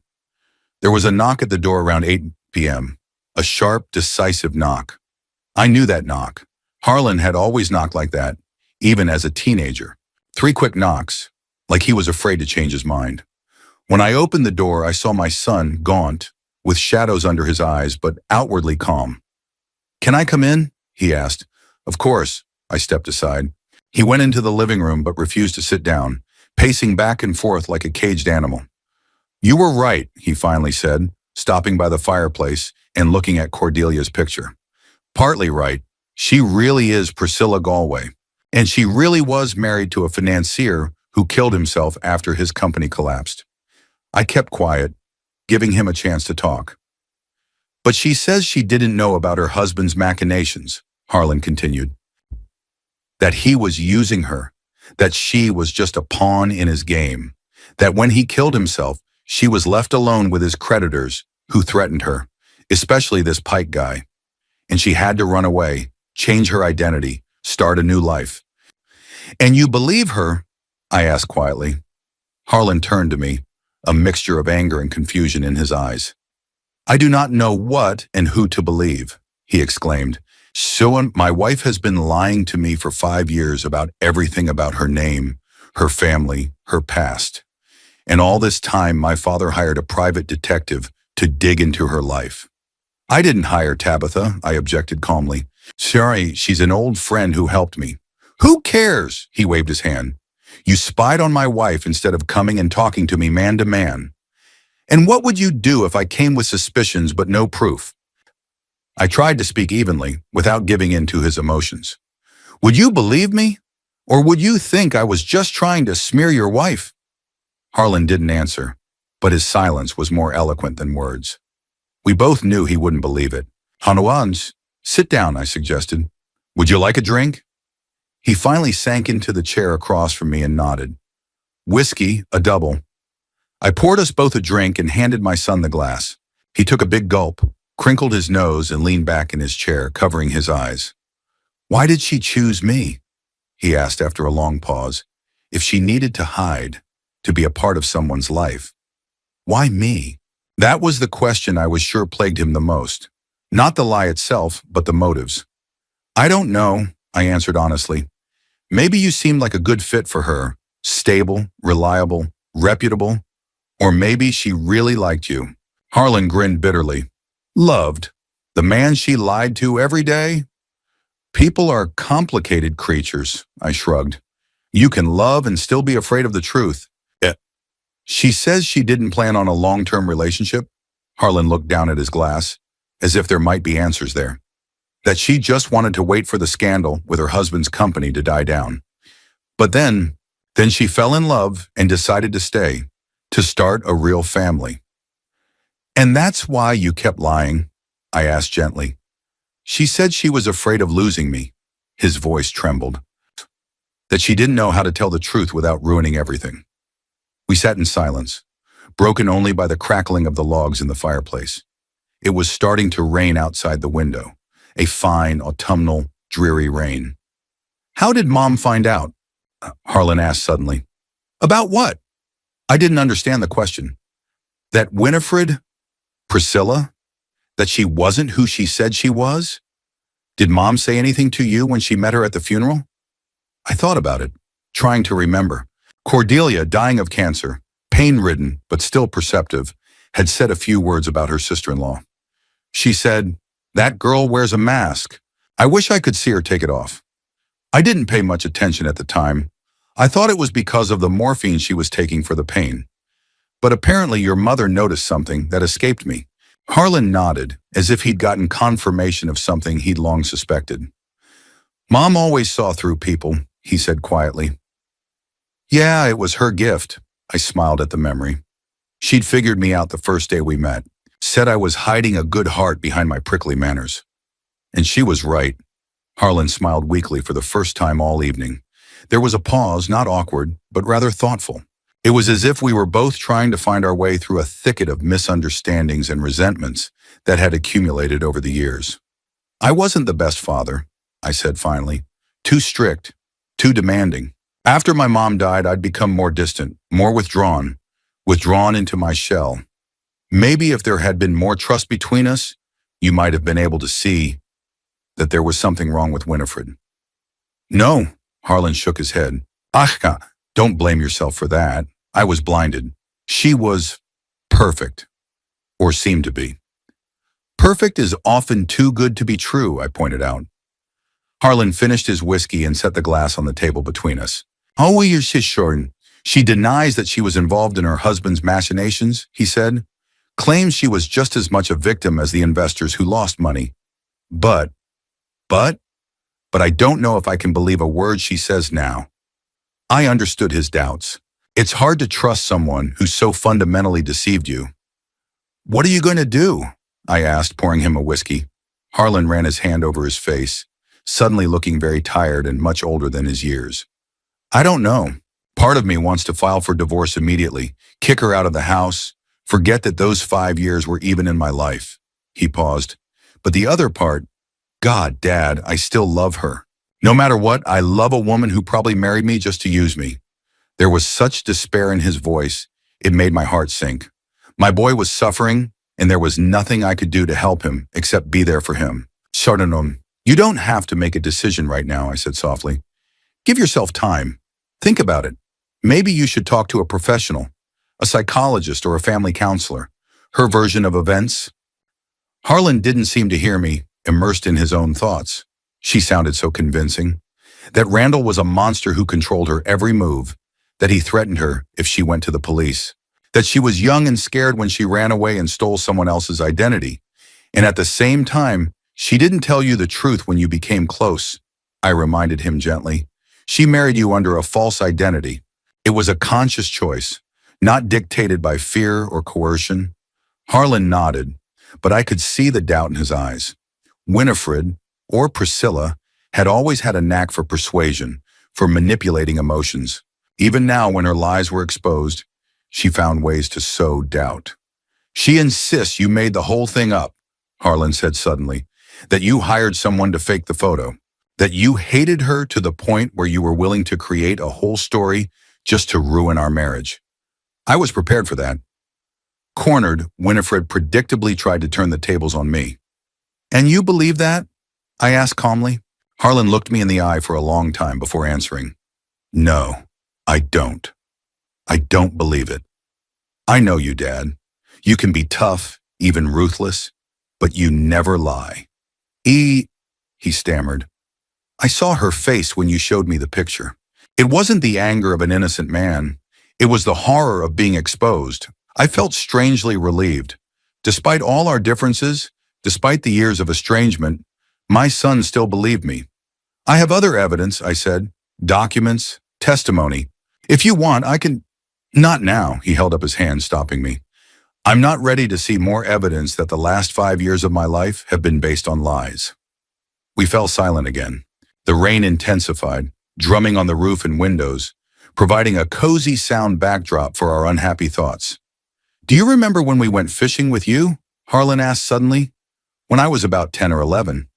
There was a knock at the door around 8 p.m., a sharp, decisive knock. I knew that knock. Harlan had always knocked like that, even as a teenager. 3 quick knocks, like he was afraid to change his mind. When I opened the door, I saw my son, gaunt, with shadows under his eyes, but outwardly calm. "Can I come in?" he asked. "Of course," I stepped aside. He went into the living room but refused to sit down, pacing back and forth like a caged animal. "You were right," he finally said, stopping by the fireplace and looking at Cordelia's picture. "Partly right. She really is Priscilla Galway, and she really was married to a financier who killed himself after his company collapsed." I kept quiet, giving him a chance to talk. "But she says she didn't know about her husband's machinations," Harlan continued. "That he was using her, that she was just a pawn in his game, that when he killed himself, she was left alone with his creditors who threatened her, especially this Pike guy. And she had to run away, change her identity, start a new life." "And you believe her?" I asked quietly. Harlan turned to me, a mixture of anger and confusion in his eyes. "I do not know what and who to believe," he exclaimed. "So my wife has been lying to me for 5 years about everything about her name, her family, her past. And all this time, my father hired a private detective to dig into her life." "I didn't hire Tabitha," I objected calmly. "Sorry, she's an old friend who helped me." "Who cares?" He waved his hand. "You spied on my wife instead of coming and talking to me man to man. And what would you do if I came with suspicions but no proof?" I tried to speak evenly, without giving in to his emotions. "Would you believe me? Or would you think I was just trying to smear your wife?" Harlan didn't answer, but his silence was more eloquent than words. We both knew he wouldn't believe it. "Hanawans, sit down," I suggested. "Would you like a drink?" He finally sank into the chair across from me and nodded. "Whiskey, a double." I poured us both a drink and handed my son the glass. He took a big gulp, crinkled his nose, and leaned back in his chair, covering his eyes. "Why did she choose me?" he asked after a long pause. "If she needed to hide, to be a part of someone's life, why me?" That was the question I was sure plagued him the most. Not the lie itself, but the motives. "I don't know," I answered honestly. "Maybe you seemed like a good fit for her, stable, reliable, reputable. Or maybe she really liked you." Harlan grinned bitterly. "Loved? The man she lied to every day?" "People are complicated creatures," I shrugged. "You can love and still be afraid of the truth." "She says she didn't plan on a long-term relationship." Harlan looked down at his glass, as if there might be answers there. "That she just wanted to wait for the scandal with her husband's company to die down. But then she fell in love and decided to stay, to start a real family." "And that's why you kept lying?" I asked gently. "She said she was afraid of losing me." His voice trembled. "That she didn't know how to tell the truth without ruining everything." We sat in silence, broken only by the crackling of the logs in the fireplace. It was starting to rain outside the window, a fine, autumnal, dreary rain. "How did Mom find out?" Harlan asked suddenly. "About what?" I didn't understand the question. "That Winifred, Priscilla, That she wasn't who she said she was? Did Mom say anything to you when she met her at the funeral? I thought about it, trying to remember. Cordelia, dying of cancer, pain-ridden but still perceptive, had said a few words about her sister-in-law. She said, "That girl wears a mask. I wish I could see her take it off." I didn't pay much attention at the time. I thought it was because of the morphine she was taking for the pain. But apparently your mother noticed something that escaped me. Harlan nodded, as if he'd gotten confirmation of something he'd long suspected. "Mom always saw through people," he said quietly. "Yeah, it was her gift." I smiled at the memory. She'd figured me out the first day we met, said I was hiding a good heart behind my prickly manners. And she was right. Harlan smiled weakly for the first time all evening. There was a pause, not awkward, but rather thoughtful. It was as if we were both trying to find our way through a thicket of misunderstandings and resentments that had accumulated over the years. "I wasn't the best father," I said finally. "Too strict, too demanding. After my mom died, I'd become more distant, more withdrawn into my shell. Maybe if there had been more trust between us, you might have been able to see that there was something wrong with Winifred." "No," Harlan shook his head. "Achka, don't blame yourself for that. I was blinded. She was perfect, or seemed to be." "Perfect is often too good to be true," I pointed out. Harlan finished his whiskey and set the glass on the table between us. "Oh, you're shorn. She denies that she was involved in her husband's machinations," he said. "Claims she was just as much a victim as the investors who lost money. But I don't know if I can believe a word she says now." I understood his doubts. It's hard to trust someone who so fundamentally deceived you. "What are you going to do?" I asked, pouring him a whiskey. Harlan ran his hand over his face, suddenly looking very tired and much older than his years. "I don't know. Part of me wants to file for divorce immediately, kick her out of the house, forget that those 5 years were even in my life." He paused. "But the other part, God, Dad, I still love her. No matter what, I love a woman who probably married me just to use me." There was such despair in his voice, it made my heart sink. My boy was suffering, and there was nothing I could do to help him except be there for him. "Sardanom, you don't have to make a decision right now," I said softly. "Give yourself time. Think about it. Maybe you should talk to a professional, a psychologist or a family counselor. Her version of events." Harlan didn't seem to hear me, immersed in his own thoughts. She sounded so convincing. That Randall was a monster who controlled her every move, that he threatened her if she went to the police, that she was young and scared when she ran away and stole someone else's identity, and at the same time, she didn't tell you the truth when you became close. I reminded him gently. She married you under a false identity. It was a conscious choice, not dictated by fear or coercion. Harlan nodded, but I could see the doubt in his eyes. Winifred, or Priscilla, had always had a knack for persuasion, for manipulating emotions. Even now, when her lies were exposed, she found ways to sow doubt. "She insists you made the whole thing up," Harlan said suddenly, "that you hired someone to fake the photo, that you hated her to the point where you were willing to create a whole story just to ruin our marriage." I was prepared for that. Cornered, Winifred predictably tried to turn the tables on me. "And you believe that?" I asked calmly. Harlan looked me in the eye for a long time before answering. "No, I don't. I don't believe it. I know you, Dad. You can be tough, even ruthless, but you never lie." He stammered. "I saw her face when you showed me the picture. It wasn't the anger of an innocent man. It was the horror of being exposed. I felt strangely relieved. Despite all our differences, despite the years of estrangement, my son still believed me." "I have other evidence," I said. "Documents, testimony. If you want, I can—" "Not now," he held up his hand, stopping me. "I'm not ready to see more evidence that the last 5 years of my life have been based on lies." We fell silent again. The rain intensified, drumming on the roof and windows, providing a cozy sound backdrop for our unhappy thoughts. "Do you remember when we went fishing with you?" Harlan asked suddenly. "When I was about 10 or 11.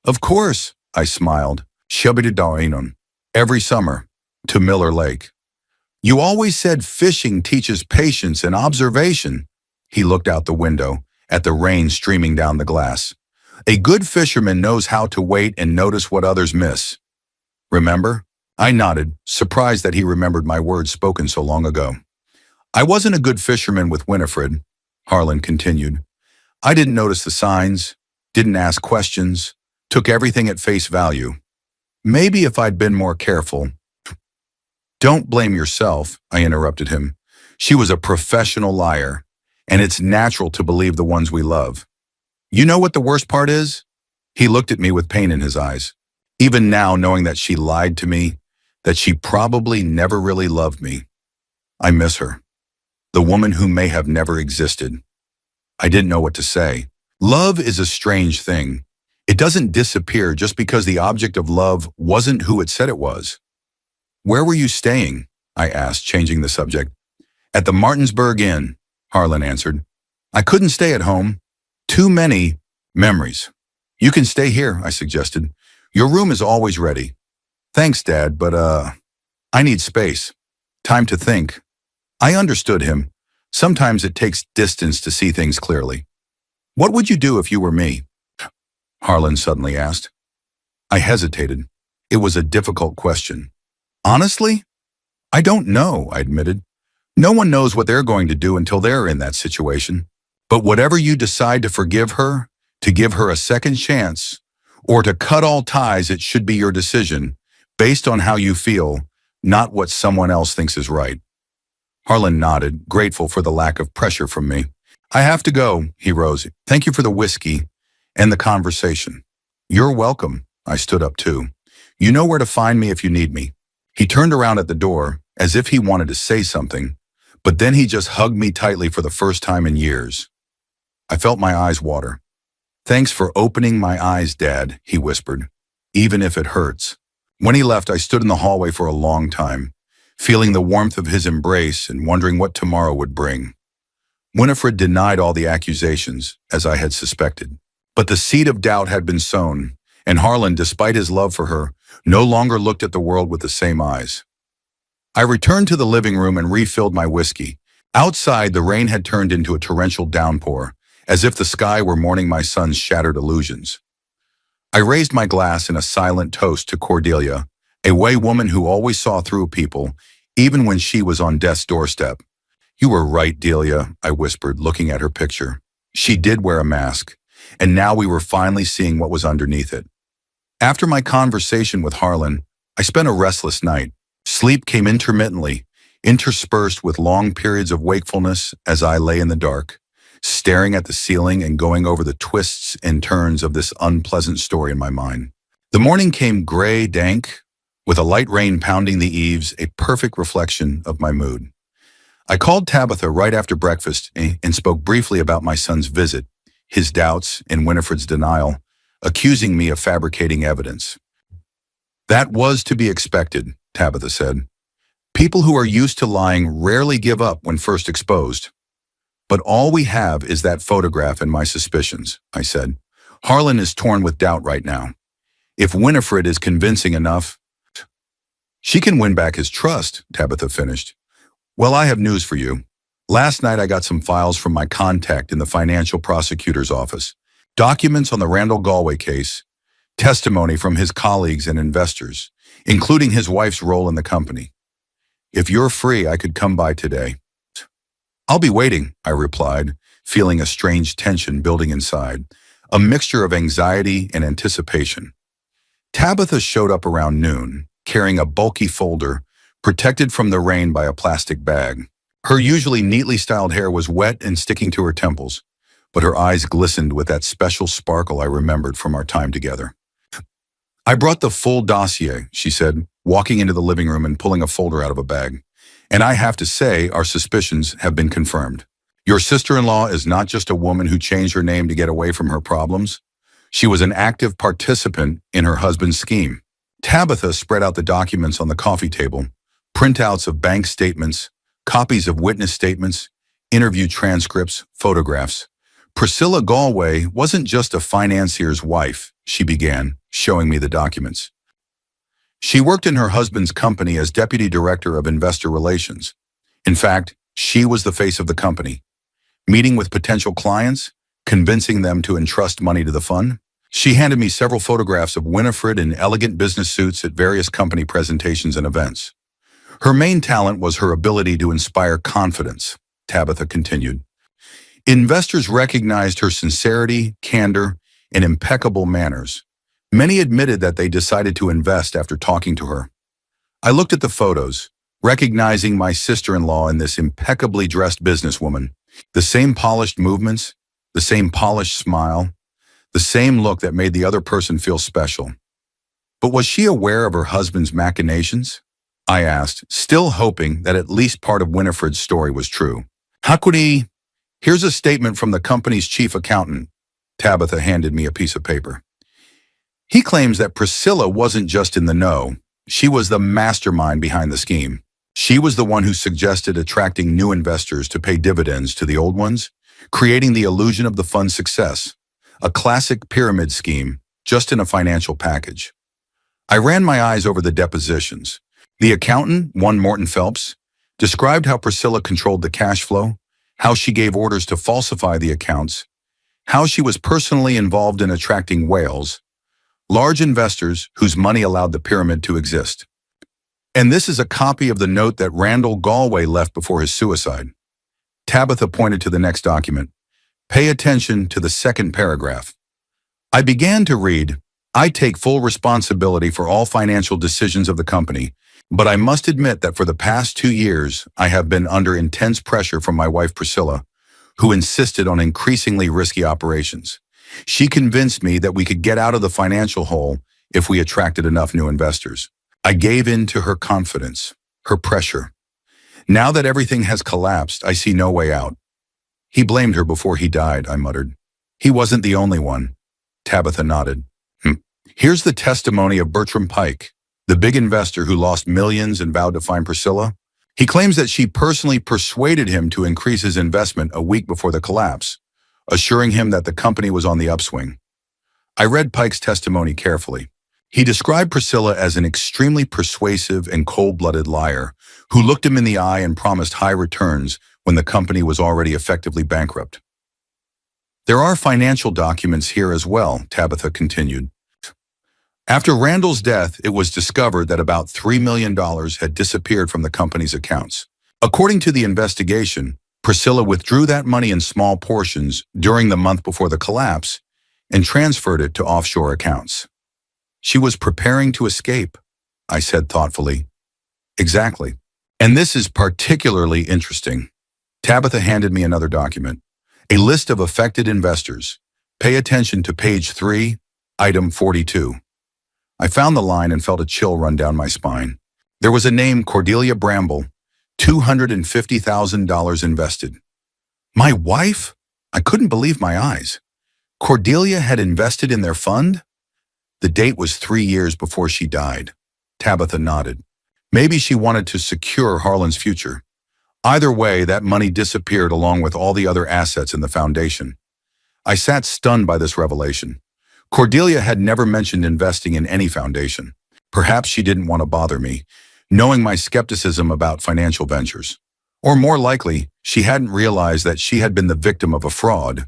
"Of course," I smiled. "Shabididarinon. Every summer, to Miller Lake. You always said fishing teaches patience and observation." He looked out the window, at the rain streaming down the glass. A good fisherman knows how to wait and notice what others miss. Remember? I nodded, surprised that he remembered my words spoken so long ago. I wasn't a good fisherman with Winifred, Harlan continued. I didn't notice the signs, didn't ask questions, took everything at face value. Maybe if I'd been more careful. Don't blame yourself, I interrupted him. She was a professional liar, and it's natural to believe the ones we love. You know what the worst part is? He looked at me with pain in his eyes. Even now, knowing that she lied to me, that she probably never really loved me, I miss her. The woman who may have never existed. I didn't know what to say. Love is a strange thing. It doesn't disappear just because the object of love wasn't who it said it was. Where were you staying? I asked, changing the subject. At the Martinsburg Inn, Harlan answered. I couldn't stay at home. Too many memories. You can stay here, I suggested. Your room is always ready. Thanks, Dad, but I need space. Time to think. I understood him. Sometimes it takes distance to see things clearly. What would you do if you were me? Harlan suddenly asked. I hesitated. It was a difficult question. Honestly, I don't know, I admitted. No one knows what they're going to do until they're in that situation. But whatever you decide to forgive her, to give her a second chance, or to cut all ties, it should be your decision, based on how you feel, not what someone else thinks is right. Harlan nodded, grateful for the lack of pressure from me. I have to go, he rose. Thank you for the whiskey and the conversation. You're welcome. I stood up too. You know where to find me if you need me. He turned around at the door, as if he wanted to say something, but then he just hugged me tightly for the first time in years. I felt my eyes water. Thanks for opening my eyes, Dad, he whispered, even if it hurts. When he left, I stood in the hallway for a long time, feeling the warmth of his embrace and wondering what tomorrow would bring. Winifred denied all the accusations, as I had suspected. But the seed of doubt had been sown, and Harlan, despite his love for her, no longer looked at the world with the same eyes. I returned to the living room and refilled my whiskey. Outside, the rain had turned into a torrential downpour, as if the sky were mourning my son's shattered illusions. I raised my glass in a silent toast to Cordelia, a way woman who always saw through people, even when she was on death's doorstep. You were right, Delia, I whispered, looking at her picture. She did wear a mask, and now we were finally seeing what was underneath it. After my conversation with Harlan, I spent a restless night. Sleep came intermittently, interspersed with long periods of wakefulness as I lay in the dark, staring at the ceiling and going over the twists and turns of this unpleasant story in my mind. The morning came gray, dank, with a light rain pounding the eaves, a perfect reflection of my mood. I called Tabitha right after breakfast and spoke briefly about my son's visit, his doubts and Winifred's denial, accusing me of fabricating evidence. That was to be expected, Tabitha said. People who are used to lying rarely give up when first exposed. But all we have is that photograph and my suspicions, I said. Harlan is torn with doubt right now. If Winifred is convincing enough, she can win back his trust, Tabitha finished. Well, I have news for you. Last night I got some files from my contact in the financial prosecutor's office, documents on the Randall Galway case, testimony from his colleagues and investors, including his wife's role in the company. If you're free, I could come by today. I'll be waiting, I replied, feeling a strange tension building inside, a mixture of anxiety and anticipation. Tabitha showed up around noon, carrying a bulky folder, protected from the rain by a plastic bag. Her usually neatly styled hair was wet and sticking to her temples, but her eyes glistened with that special sparkle I remembered from our time together. I brought the full dossier, she said, walking into the living room and pulling a folder out of a bag. And I have to say, our suspicions have been confirmed. Your sister-in-law is not just a woman who changed her name to get away from her problems. She was an active participant in her husband's scheme. Tabitha spread out the documents on the coffee table, printouts of bank statements, copies of witness statements, interview transcripts, photographs. Priscilla Galway wasn't just a financier's wife, she began, showing me the documents. She worked in her husband's company as deputy director of investor relations. In fact, she was the face of the company, meeting with potential clients, convincing them to entrust money to the fund. She handed me several photographs of Winifred in elegant business suits at various company presentations and events. Her main talent was her ability to inspire confidence, Tabitha continued. Investors recognized her sincerity, candor, and impeccable manners. Many admitted that they decided to invest after talking to her. I looked at the photos, recognizing my sister-in-law in this impeccably dressed businesswoman. The same polished movements, the same polished smile, the same look that made the other person feel special. But was she aware of her husband's machinations? I asked, still hoping that at least part of Winifred's story was true. How could he? Here's a statement from the company's chief accountant. Tabitha handed me a piece of paper. He claims that Priscilla wasn't just in the know. She was the mastermind behind the scheme. She was the one who suggested attracting new investors to pay dividends to the old ones, creating the illusion of the fund's success. A classic pyramid scheme, just in a financial package. I ran my eyes over the depositions. The accountant, one Morton Phelps, described how Priscilla controlled the cash flow, how she gave orders to falsify the accounts, how she was personally involved in attracting whales, large investors whose money allowed the pyramid to exist. And this is a copy of the note that Randall Galway left before his suicide. Tabitha pointed to the next document. Pay attention to the second paragraph. I began to read, I take full responsibility for all financial decisions of the company, but I must admit that for the past 2 years, I have been under intense pressure from my wife Priscilla, who insisted on increasingly risky operations. She convinced me that we could get out of the financial hole if we attracted enough new investors. I gave in to her confidence, her pressure. Now that everything has collapsed, I see no way out. He blamed her before he died, I muttered. He wasn't the only one. Tabitha nodded. Here's the testimony of Bertram Pike, the big investor who lost millions and vowed to find Priscilla. He claims that she personally persuaded him to increase his investment a week before the collapse, assuring him that the company was on the upswing. I read Pike's testimony carefully. He described Priscilla as an extremely persuasive and cold-blooded liar who looked him in the eye and promised high returns when the company was already effectively bankrupt. There are financial documents here as well, Tabitha continued. After Randall's death, it was discovered that about $3 million had disappeared from the company's accounts. According to the investigation, Priscilla withdrew that money in small portions during the month before the collapse and transferred it to offshore accounts. She was preparing to escape, I said thoughtfully. Exactly. And this is particularly interesting. Tabitha handed me another document. A list of affected investors. Pay attention to page 3, item 42. I found the line and felt a chill run down my spine. There was a name, Cordelia Bramble, $250,000 invested. My wife? I couldn't believe my eyes. Cordelia had invested in their fund? The date was 3 years before she died. Tabitha nodded. Maybe she wanted to secure Harlan's future. Either way, that money disappeared along with all the other assets in the foundation. I sat stunned by this revelation. Cordelia had never mentioned investing in any foundation. Perhaps she didn't want to bother me, knowing my skepticism about financial ventures. Or more likely, she hadn't realized that she had been the victim of a fraud.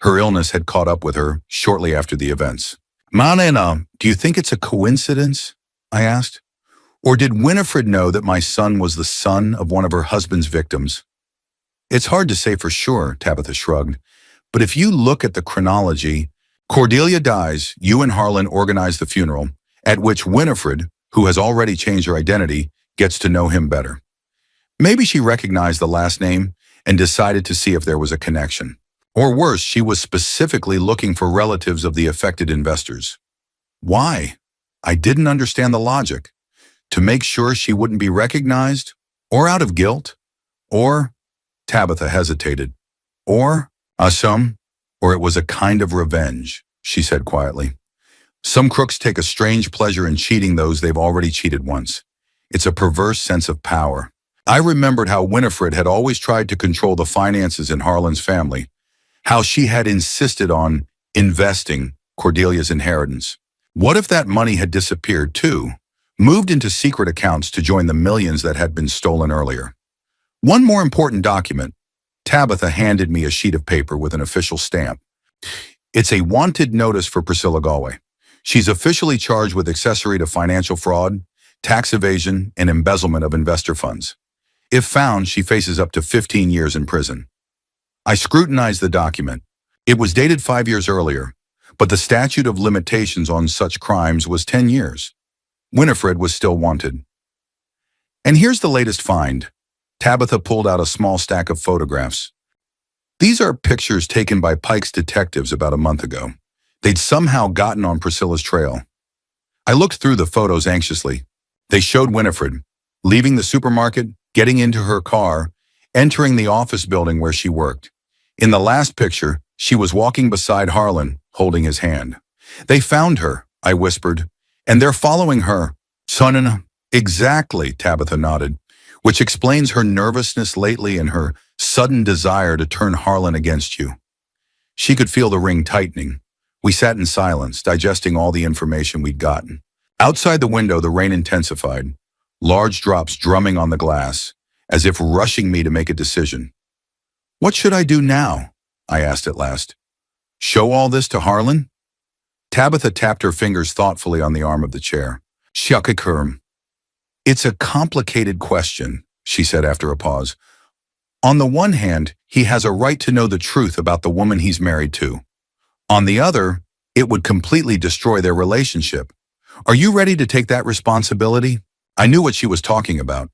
Her illness had caught up with her shortly after the events. Manana, do you think it's a coincidence? I asked. Or did Winifred know that my son was the son of one of her husband's victims? It's hard to say for sure, Tabitha shrugged. But if you look at the chronology, Cordelia dies, you and Harlan organize the funeral, at which Winifred, who has already changed her identity, gets to know him better. Maybe she recognized the last name and decided to see if there was a connection. Or worse, she was specifically looking for relatives of the affected investors. Why? I didn't understand the logic. To make sure she wouldn't be recognized? Or out of guilt? Or, Tabitha hesitated, or it was a kind of revenge, she said quietly. Some crooks take a strange pleasure in cheating those they've already cheated once. It's a perverse sense of power. I remembered how Winifred had always tried to control the finances in Harlan's family, how she had insisted on investing Cordelia's inheritance. What if that money had disappeared too, moved into secret accounts to join the millions that had been stolen earlier? One more important document. Tabitha handed me a sheet of paper with an official stamp. It's a wanted notice for Priscilla Galway. She's officially charged with accessory to financial fraud, tax evasion, and embezzlement of investor funds. If found, she faces up to 15 years in prison. I scrutinized the document. It was dated 5 years earlier, but the statute of limitations on such crimes was 10 years. Winifred was still wanted. And here's the latest find. Tabitha pulled out a small stack of photographs. These are pictures taken by Pike's detectives about a month ago. They'd somehow gotten on Priscilla's trail. I looked through the photos anxiously. They showed Winifred leaving the supermarket, getting into her car, entering the office building where she worked. In the last picture, she was walking beside Harlan, holding his hand. They found her, I whispered, and they're following her. Son, exactly, Tabitha nodded, which explains her nervousness lately and her sudden desire to turn Harlan against you. She could feel the ring tightening. We sat in silence, digesting all the information we'd gotten. Outside the window, the rain intensified, large drops drumming on the glass, as if rushing me to make a decision. What should I do now? I asked at last. Show all this to Harlan? Tabitha tapped her fingers thoughtfully on the arm of the chair. Shakakurm. It's a complicated question, she said after a pause. On the one hand, he has a right to know the truth about the woman he's married to. On the other, it would completely destroy their relationship. Are you ready to take that responsibility? I knew what she was talking about.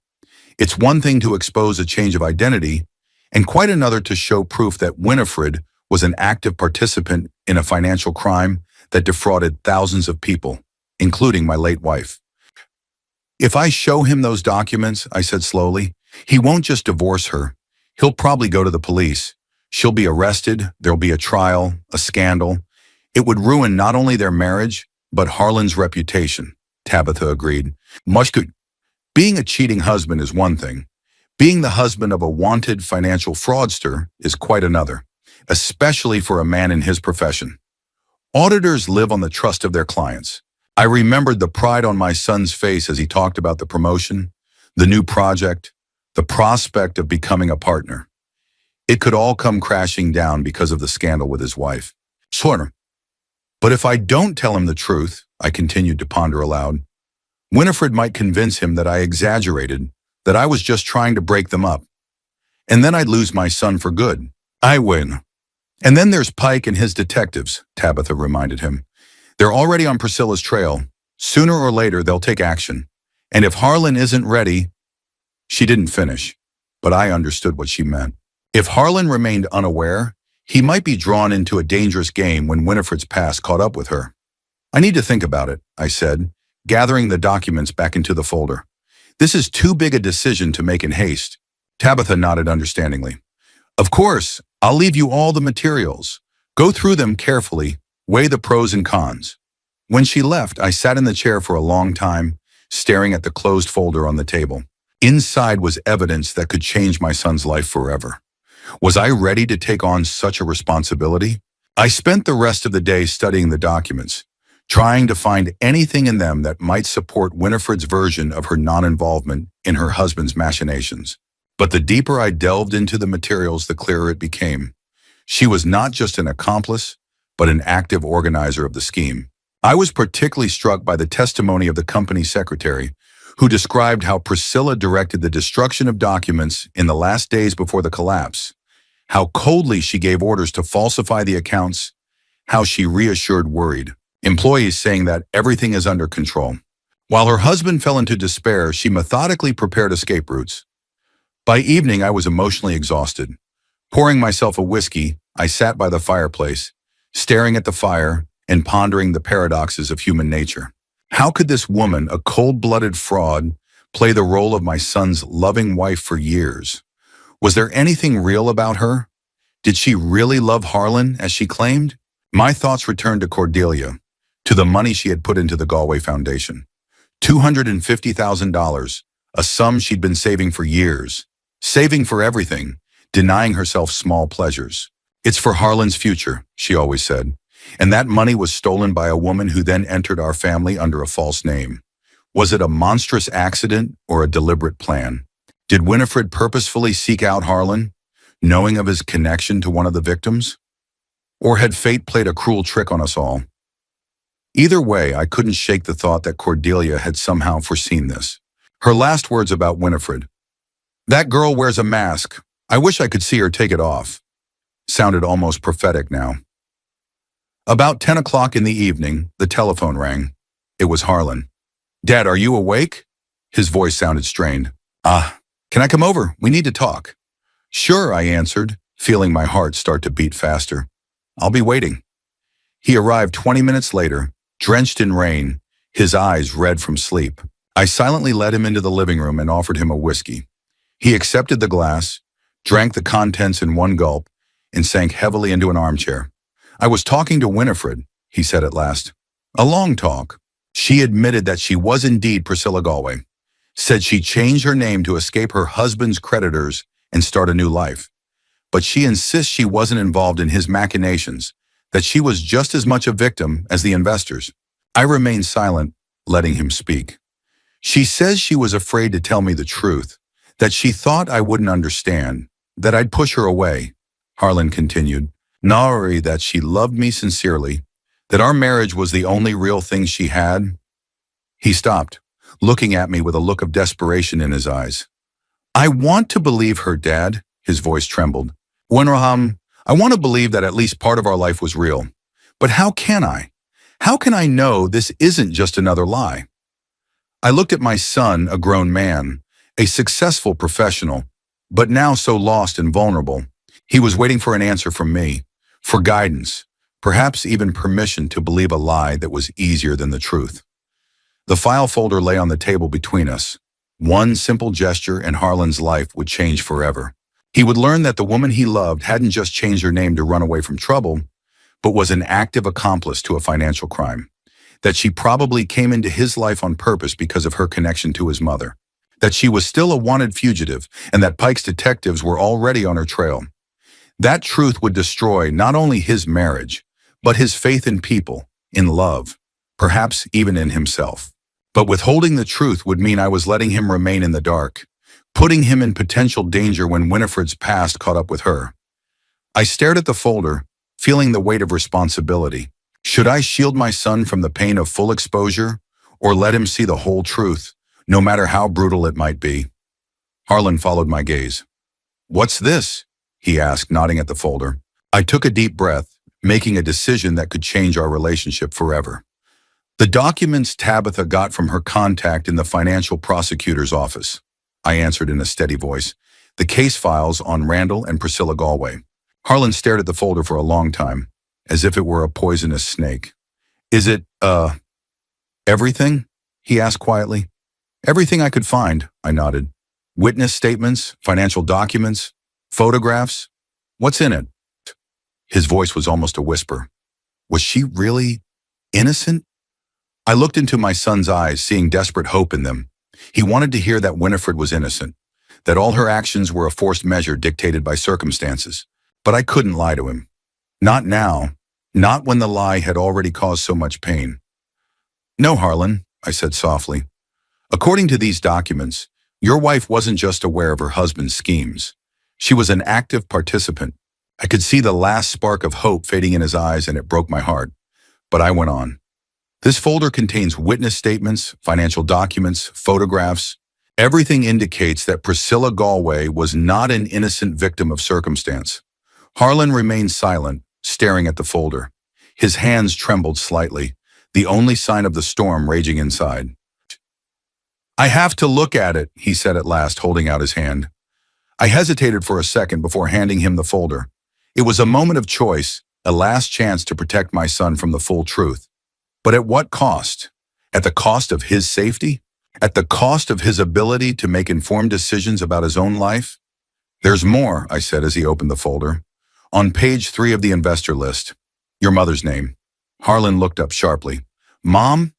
It's one thing to expose a change of identity, and quite another to show proof that Winifred was an active participant in a financial crime that defrauded thousands of people, including my late wife. If I show him those documents, I said slowly, he won't just divorce her. He'll probably go to the police. She'll be arrested, there'll be a trial, a scandal. It would ruin not only their marriage, but Harlan's reputation, Tabitha agreed. Being a cheating husband is one thing. Being the husband of a wanted financial fraudster is quite another, especially for a man in his profession. Auditors live on the trust of their clients. I remembered the pride on my son's face as he talked about the promotion, the new project, the prospect of becoming a partner. It could all come crashing down because of the scandal with his wife. Sure. But if I don't tell him the truth, I continued to ponder aloud, Winifred might convince him that I exaggerated, that I was just trying to break them up. And then I'd lose my son for good. I win. And then there's Pike and his detectives, Tabitha reminded him. They're already on Priscilla's trail. Sooner or later, they'll take action. And if Harlan isn't ready, she didn't finish, but I understood what she meant. If Harlan remained unaware, he might be drawn into a dangerous game when Winifred's past caught up with her. I need to think about it, I said, gathering the documents back into the folder. This is too big a decision to make in haste. Tabitha nodded understandingly. Of course, I'll leave you all the materials. Go through them carefully, weigh the pros and cons. When she left, I sat in the chair for a long time, staring at the closed folder on the table. Inside was evidence that could change my son's life forever. Was I ready to take on such a responsibility? I spent the rest of the day studying the documents, trying to find anything in them that might support Winifred's version of her non-involvement in her husband's machinations. But the deeper I delved into the materials, the clearer it became. She was not just an accomplice, but an active organizer of the scheme. I was particularly struck by the testimony of the company secretary, who described how Priscilla directed the destruction of documents in the last days before the collapse, how coldly she gave orders to falsify the accounts, how she reassured worried employees, saying that everything is under control. While her husband fell into despair, she methodically prepared escape routes. By evening, I was emotionally exhausted. Pouring myself a whiskey, I sat by the fireplace, staring at the fire and pondering the paradoxes of human nature. How could this woman, a cold-blooded fraud, play the role of my son's loving wife for years? Was there anything real about her? Did she really love Harlan, as she claimed? My thoughts returned to Cordelia, to the money she had put into the Galway Foundation. $250,000, a sum she'd been saving for years, saving for everything, denying herself small pleasures. It's for Harlan's future, she always said. And that money was stolen by a woman who then entered our family under a false name. Was it a monstrous accident or a deliberate plan? Did Winifred purposefully seek out Harlan, knowing of his connection to one of the victims? Or had fate played a cruel trick on us all? Either way, I couldn't shake the thought that Cordelia had somehow foreseen this. Her last words about Winifred, "That girl wears a mask. I wish I could see her take it off," sounded almost prophetic now. About 10 o'clock in the evening, the telephone rang. It was Harlan. "Dad, are you awake?" His voice sounded strained. Can I come over? We need to talk." "Sure," I answered, feeling my heart start to beat faster. "I'll be waiting." He arrived 20 minutes later, drenched in rain, his eyes red from sleep. I silently led him into the living room and offered him a whiskey. He accepted the glass, drank the contents in one gulp, and sank heavily into an armchair. "I was talking to Winifred," he said at last. "A long talk. She admitted that she was indeed Priscilla Galway. Said she changed her name to escape her husband's creditors and start a new life. But she insists she wasn't involved in his machinations, that she was just as much a victim as the investors." I remained silent, letting him speak. "She says she was afraid to tell me the truth, that she thought I wouldn't understand, that I'd push her away," Harlan continued. "Not only that she loved me sincerely, that our marriage was the only real thing she had." He stopped, looking at me with a look of desperation in his eyes. "I want to believe her, Dad," his voice trembled. "I want to believe that at least part of our life was real. But how can I? How can I know this isn't just another lie?" I looked at my son, a grown man, a successful professional, but now so lost and vulnerable. He was waiting for an answer from me, for guidance, perhaps even permission to believe a lie that was easier than the truth. The file folder lay on the table between us. One simple gesture and Harlan's life would change forever. He would learn that the woman he loved hadn't just changed her name to run away from trouble, but was an active accomplice to a financial crime. That she probably came into his life on purpose because of her connection to his mother. That she was still a wanted fugitive, and that Pike's detectives were already on her trail. That truth would destroy not only his marriage, but his faith in people, in love, perhaps even in himself. But withholding the truth would mean I was letting him remain in the dark, putting him in potential danger when Winifred's past caught up with her. I stared at the folder, feeling the weight of responsibility. Should I shield my son from the pain of full exposure, or let him see the whole truth, no matter how brutal it might be? Harlan followed my gaze. "What's this?" he asked, nodding at the folder. I took a deep breath, making a decision that could change our relationship forever. "The documents Tabitha got from her contact in the financial prosecutor's office," I answered in a steady voice. "The case files on Randall and Priscilla Galway." Harlan stared at the folder for a long time, as if it were a poisonous snake. "Is it, everything?" he asked quietly. "Everything I could find," I nodded. "Witness statements, financial documents, photographs. What's in it?" His voice was almost a whisper. Was she really innocent? I looked into my son's eyes, seeing desperate hope in them. He wanted to hear that Winifred was innocent, that all her actions were a forced measure dictated by circumstances. But I couldn't lie to him. Not now, not when the lie had already caused so much pain. "No, Harlan," I said softly. "According to these documents, your wife wasn't just aware of her husband's schemes. She was an active participant." I could see the last spark of hope fading in his eyes, and it broke my heart. But I went on. "This folder contains witness statements, financial documents, photographs. Everything indicates that Priscilla Galway was not an innocent victim of circumstance." Harlan remained silent, staring at the folder. His hands trembled slightly, the only sign of the storm raging inside. "I have to look at it," he said at last, holding out his hand. I hesitated for a second before handing him the folder. It was a moment of choice, a last chance to protect my son from the full truth. But at what cost? At the cost of his safety? At the cost of his ability to make informed decisions about his own life? "There's more," I said as he opened the folder. "On page 3 of the investor list, your mother's name." Harlan looked up sharply. "Mom?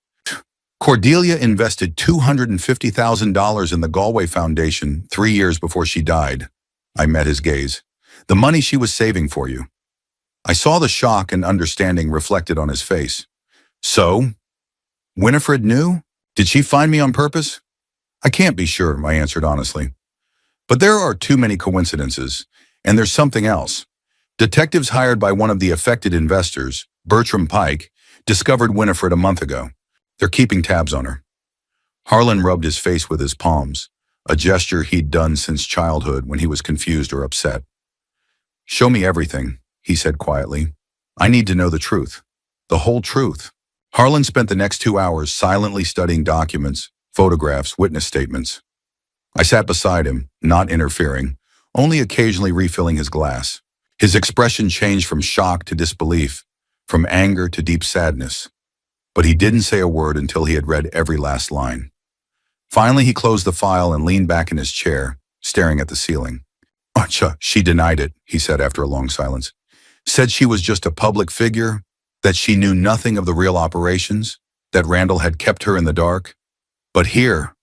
Cordelia invested $250,000 in the Galway Foundation 3 years before she died." I met his gaze. "The money she was saving for you." I saw the shock and understanding reflected on his face. "So? Winifred knew? Did she find me on purpose?" "I can't be sure," I answered honestly. "But there are too many coincidences, and there's something else. Detectives hired by one of the affected investors, Bertram Pike, discovered Winifred a month ago. They're keeping tabs on her. Harlan rubbed his face with his palms, a gesture he'd done since childhood when he was confused or upset. "Show me everything," he said quietly. "I need to know the truth. The whole truth." Harlan spent the next 2 hours silently studying documents, photographs, witness statements. I sat beside him, not interfering, only occasionally refilling his glass. His expression changed from shock to disbelief, from anger to deep sadness. But he didn't say a word until he had read every last line. Finally, he closed the file and leaned back in his chair, staring at the ceiling. She denied it," he said after a long silence. "Said she was just a public figure, that she knew nothing of the real operations, that Randall had kept her in the dark. But here,"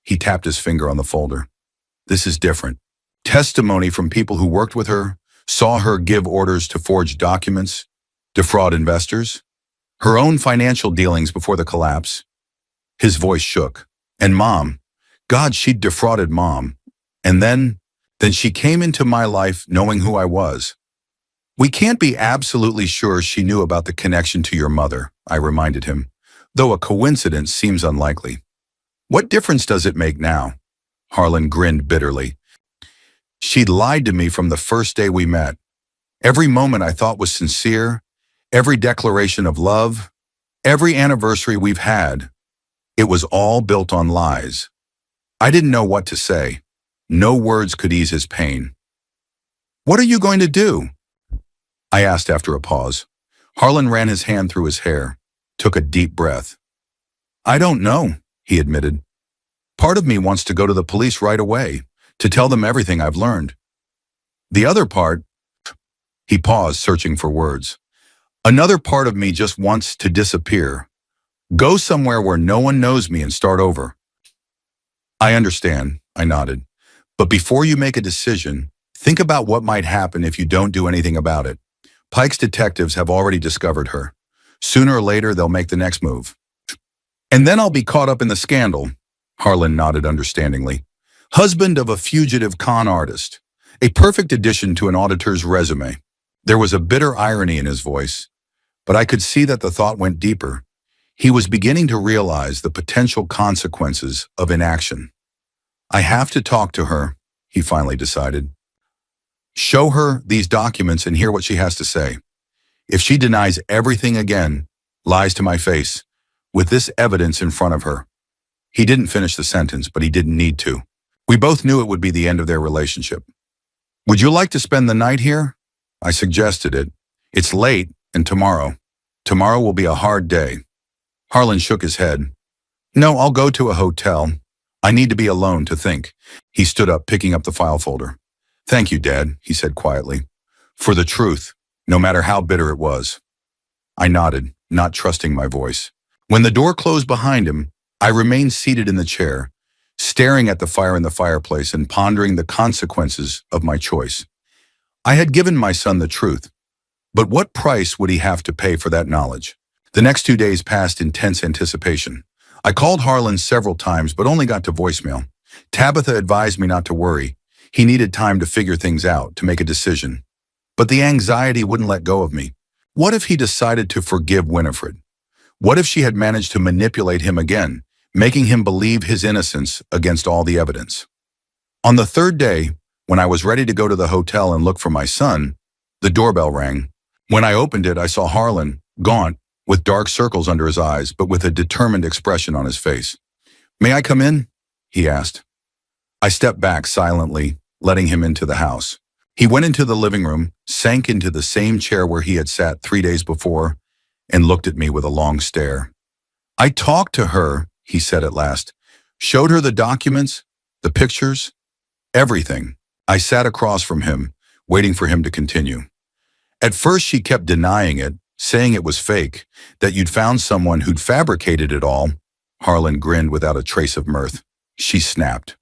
he tapped his finger on the folder, "this is different. Testimony from people who worked with her, saw her give orders to forge documents, defraud investors, her own financial dealings before the collapse." His voice shook. "And Mom, God, she'd defrauded Mom. And then she came into my life knowing who I was." "We can't be absolutely sure she knew about the connection to your mother," I reminded him, "though a coincidence seems unlikely." "What difference does it make now?" Harlan grinned bitterly. "She'd lied to me from the first day we met. Every moment I thought was sincere, every declaration of love, every anniversary we've had, it was all built on lies. I didn't know what to say. No words could ease his pain." "What are you going to do?" I asked after a pause. Harlan ran his hand through his hair, took a deep breath. "I don't know," he admitted. "Part of me wants to go to the police right away, to tell them everything I've learned. The other part," he paused, searching for words, "another part of me just wants to disappear. Go somewhere where no one knows me and start over." "I understand," I nodded. "But before you make a decision, think about what might happen if you don't do anything about it. Pike's detectives have already discovered her. Sooner or later, they'll make the next move." "And then I'll be caught up in the scandal," Harlan nodded understandingly. "Husband of a fugitive con artist. A perfect addition to an auditor's resume." There was a bitter irony in his voice, but I could see that the thought went deeper. He was beginning to realize the potential consequences of inaction. "I have to talk to her," he finally decided. "Show her these documents and hear what she has to say. If she denies everything again, lies to my face, with this evidence in front of her." He didn't finish the sentence, but he didn't need to. We both knew it would be the end of their relationship. "Would you like to spend the night here?" I suggested it. "It's late, and tomorrow will be a hard day." Harlan shook his head. "No, I'll go to a hotel. I need to be alone to think." He stood up, picking up the file folder. "Thank you, Dad," he said quietly, "for the truth, no matter how bitter it was." I nodded, not trusting my voice. When the door closed behind him, I remained seated in the chair, staring at the fire in the fireplace and pondering the consequences of my choice. I had given my son the truth, but what price would he have to pay for that knowledge? The next 2 days passed in tense anticipation. I called Harlan several times, but only got to voicemail. Tabitha advised me not to worry. He needed time to figure things out, to make a decision. But the anxiety wouldn't let go of me. What if he decided to forgive Winifred? What if she had managed to manipulate him again, making him believe his innocence against all the evidence? On the third day, when I was ready to go to the hotel and look for my son, the doorbell rang. When I opened it, I saw Harlan, gaunt, with dark circles under his eyes, but with a determined expression on his face. "May I come in?" he asked. I stepped back silently, letting him into the house. He went into the living room, sank into the same chair where he had sat 3 days before, and looked at me with a long stare. "I talked to her," he said at last. "Showed her the documents, the pictures, everything." I sat across from him, waiting for him to continue. "At first she kept denying it, saying it was fake, that you'd found someone who'd fabricated it all." Harlan grinned without a trace of mirth. She snapped.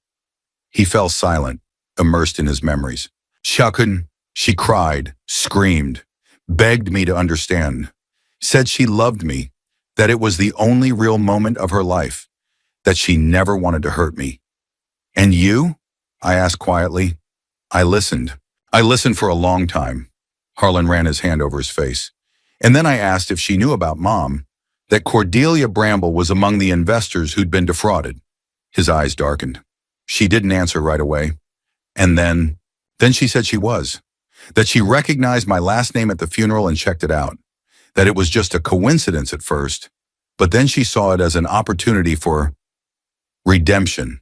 He fell silent, immersed in his memories. "Shakun," she cried, screamed, begged me to understand, said she loved me, that it was the only real moment of her life, that she never wanted to hurt me. "And you?" I asked quietly. I listened. I listened for a long time. Harlan ran his hand over his face. And then I asked if she knew about Mom, that Cordelia Bramble was among the investors who'd been defrauded. His eyes darkened. She didn't answer right away. And then she said she was. That she recognized my last name at the funeral and checked it out. That it was just a coincidence at first, but then she saw it as an opportunity for redemption.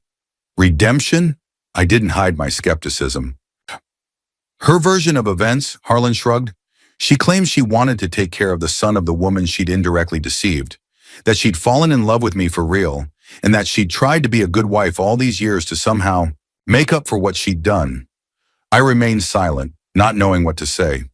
Redemption? I didn't hide my skepticism. Her version of events, Harlan shrugged. She claims she wanted to take care of the son of the woman she'd indirectly deceived, that she'd fallen in love with me for real, and that she'd tried to be a good wife all these years to somehow make up for what she'd done. I remained silent, not knowing what to say.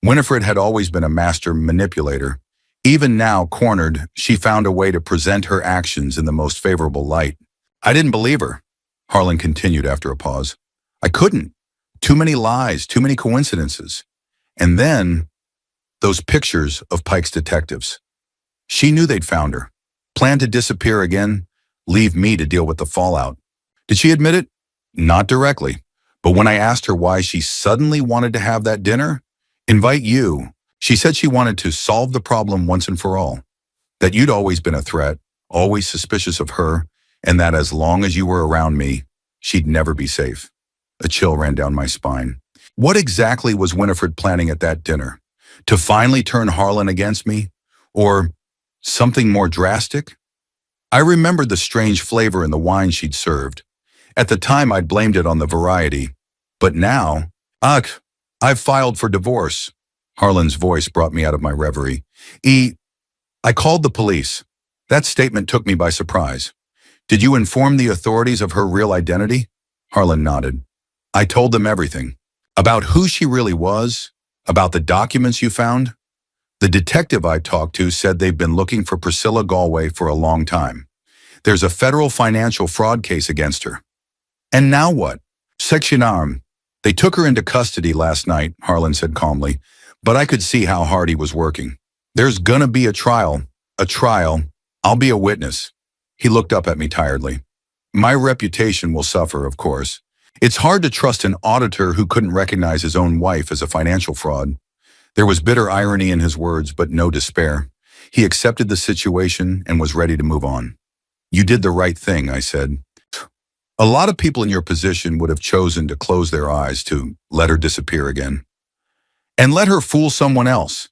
Winifred had always been a master manipulator. Even now, cornered, she found a way to present her actions in the most favorable light. I didn't believe her, Harlan continued after a pause. I couldn't. Too many lies, too many coincidences. And then, those pictures of Pike's detectives. She knew they'd found her, planned to disappear again, leave me to deal with the fallout. Did she admit it? Not directly. But when I asked her why she suddenly wanted to have that dinner, invite you, she said she wanted to solve the problem once and for all. That you'd always been a threat, always suspicious of her, and that as long as you were around me, she'd never be safe. A chill ran down my spine. What exactly was Winifred planning at that dinner? To finally turn Harlan against me? Or something more drastic? I remembered the strange flavor in the wine she'd served. At the time, I'd blamed it on the variety. But now, I've filed for divorce. Harlan's voice brought me out of my reverie. I called the police. That statement took me by surprise. Did you inform the authorities of her real identity? Harlan nodded. I told them everything. About who she really was, about the documents you found. The detective I talked to said they've been looking for Priscilla Galway for a long time. There's a federal financial fraud case against her. And now what? Section Arm. They took her into custody last night, Harlan said calmly, but I could see how hard he was working. There's gonna be a trial. I'll be a witness. He looked up at me tiredly. My reputation will suffer, of course. It's hard to trust an auditor who couldn't recognize his own wife as a financial fraud. There was bitter irony in his words, but no despair. He accepted the situation and was ready to move on. You did the right thing, I said. A lot of people in your position would have chosen to close their eyes, to let her disappear again. And let her fool someone else.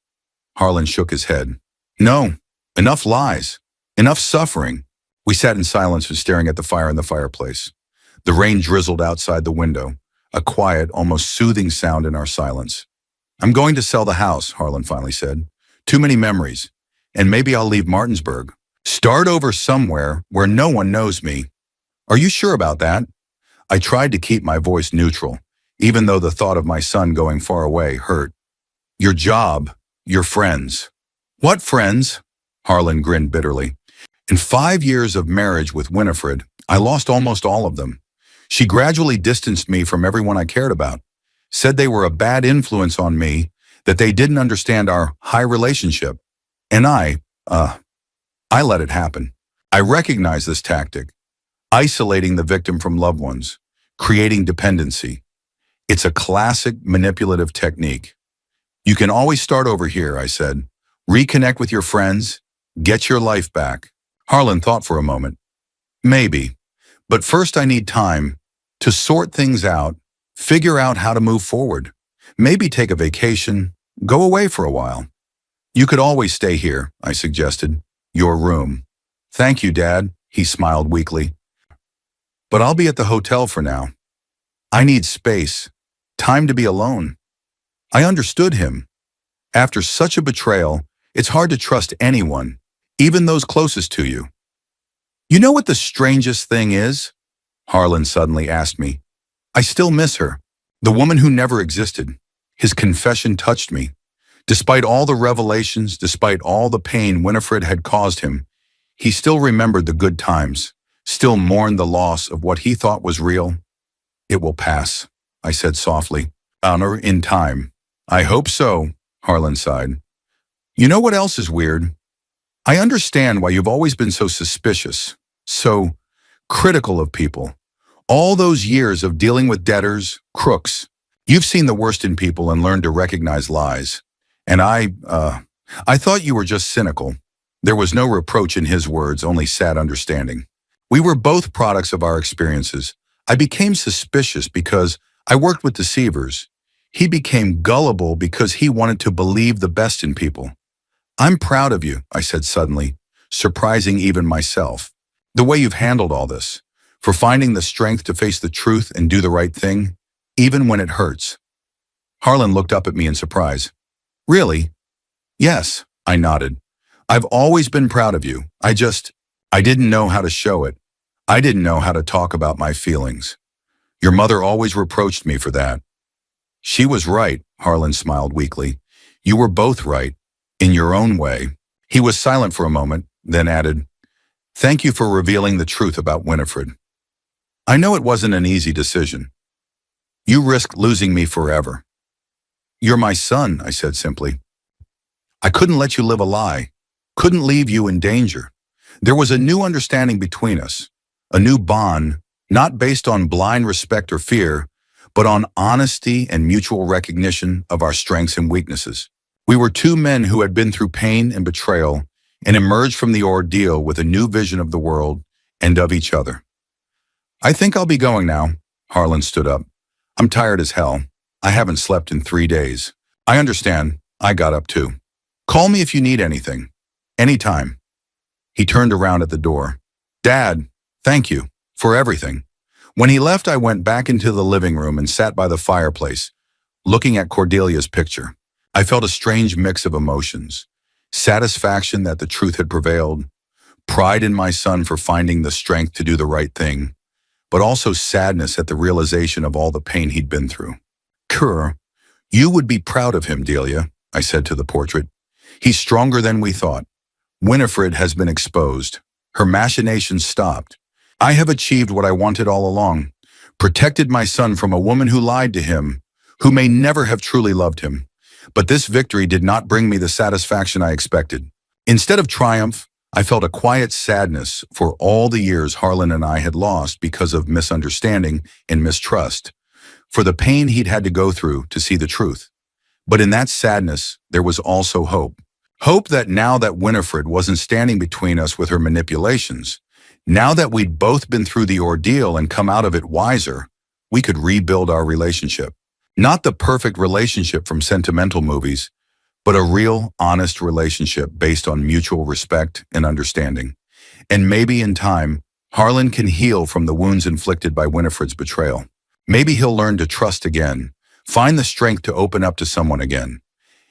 Harlan shook his head. No, enough lies, enough suffering. We sat in silence and staring at the fire in the fireplace. The rain drizzled outside the window, a quiet, almost soothing sound in our silence. I'm going to sell the house, Harlan finally said. Too many memories. And maybe I'll leave Martinsburg. Start over somewhere where no one knows me. Are you sure about that? I tried to keep my voice neutral, even though the thought of my son going far away hurt. Your job, your friends. What friends? Harlan grinned bitterly. In 5 years of marriage with Winifred, I lost almost all of them. She gradually distanced me from everyone I cared about, said they were a bad influence on me, that they didn't understand our high relationship. And I let it happen. I recognize this tactic, isolating the victim from loved ones, creating dependency. It's a classic manipulative technique. You can always start over here, I said. Reconnect with your friends, get your life back. Harlan thought for a moment. Maybe, but first I need time to sort things out, figure out how to move forward. Maybe take a vacation, go away for a while. You could always stay here, I suggested. Your room. Thank you, Dad, he smiled weakly. But I'll be at the hotel for now. I need space, time to be alone. I understood him. After such a betrayal, it's hard to trust anyone, even those closest to you. You know what the strangest thing is? Harlan suddenly asked me. I still miss her, the woman who never existed. His confession touched me. Despite all the revelations, despite all the pain Winifred had caused him, he still remembered the good times, still mourned the loss of what he thought was real. It will pass, I said softly. Honor in time. I hope so, Harlan sighed. You know what else is weird? I understand why you've always been so suspicious, so critical of people. All those years of dealing with debtors, crooks. You've seen the worst in people and learned to recognize lies. And I thought you were just cynical. There was no reproach in his words, only sad understanding. We were both products of our experiences. I became suspicious because I worked with deceivers. He became gullible because he wanted to believe the best in people. I'm proud of you, I said suddenly, surprising even myself. The way you've handled all this, for finding the strength to face the truth and do the right thing, even when it hurts. Harlan looked up at me in surprise. Really? Yes, I nodded. I've always been proud of you. I didn't know how to show it. I didn't know how to talk about my feelings. Your mother always reproached me for that. She was right, Harlan smiled weakly. You were both right, in your own way. He was silent for a moment, then added, Thank you for revealing the truth about Winifred. I know it wasn't an easy decision. You risked losing me forever. You're my son, I said simply. I couldn't let you live a lie, couldn't leave you in danger. There was a new understanding between us, a new bond, not based on blind respect or fear, but on honesty and mutual recognition of our strengths and weaknesses. We were two men who had been through pain and betrayal and emerged from the ordeal with a new vision of the world and of each other. I think I'll be going now, Harlan stood up. I'm tired as hell. I haven't slept in 3 days. I understand. I got up too. Call me if you need anything. Anytime. He turned around at the door. Dad, thank you for everything. When he left, I went back into the living room and sat by the fireplace, looking at Cordelia's picture. I felt a strange mix of emotions. Satisfaction that the truth had prevailed, pride in my son for finding the strength to do the right thing, but also sadness at the realization of all the pain he'd been through. Kerr, you would be proud of him, Delia, I said to the portrait. He's stronger than we thought. Winifred has been exposed. Her machinations stopped. I have achieved what I wanted all along, protected my son from a woman who lied to him, who may never have truly loved him. But this victory did not bring me the satisfaction I expected. Instead of triumph, I felt a quiet sadness for all the years Harlan and I had lost because of misunderstanding and mistrust, for the pain he'd had to go through to see the truth. But in that sadness, there was also hope. Hope that now that Winifred wasn't standing between us with her manipulations, now that we'd both been through the ordeal and come out of it wiser, we could rebuild our relationship. Not the perfect relationship from sentimental movies, but a real, honest relationship based on mutual respect and understanding. And maybe in time, Harlan can heal from the wounds inflicted by Winifred's betrayal. Maybe he'll learn to trust again, find the strength to open up to someone again.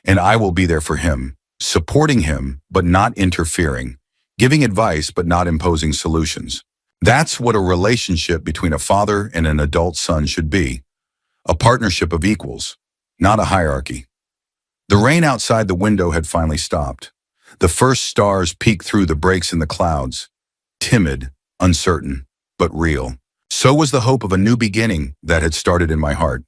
And I will be there for him, supporting him, but not interfering, giving advice, but not imposing solutions. That's what a relationship between a father and an adult son should be. A partnership of equals, not a hierarchy. The rain outside the window had finally stopped. The first stars peeked through the breaks in the clouds, timid, uncertain, but real. So was the hope of a new beginning that had started in my heart.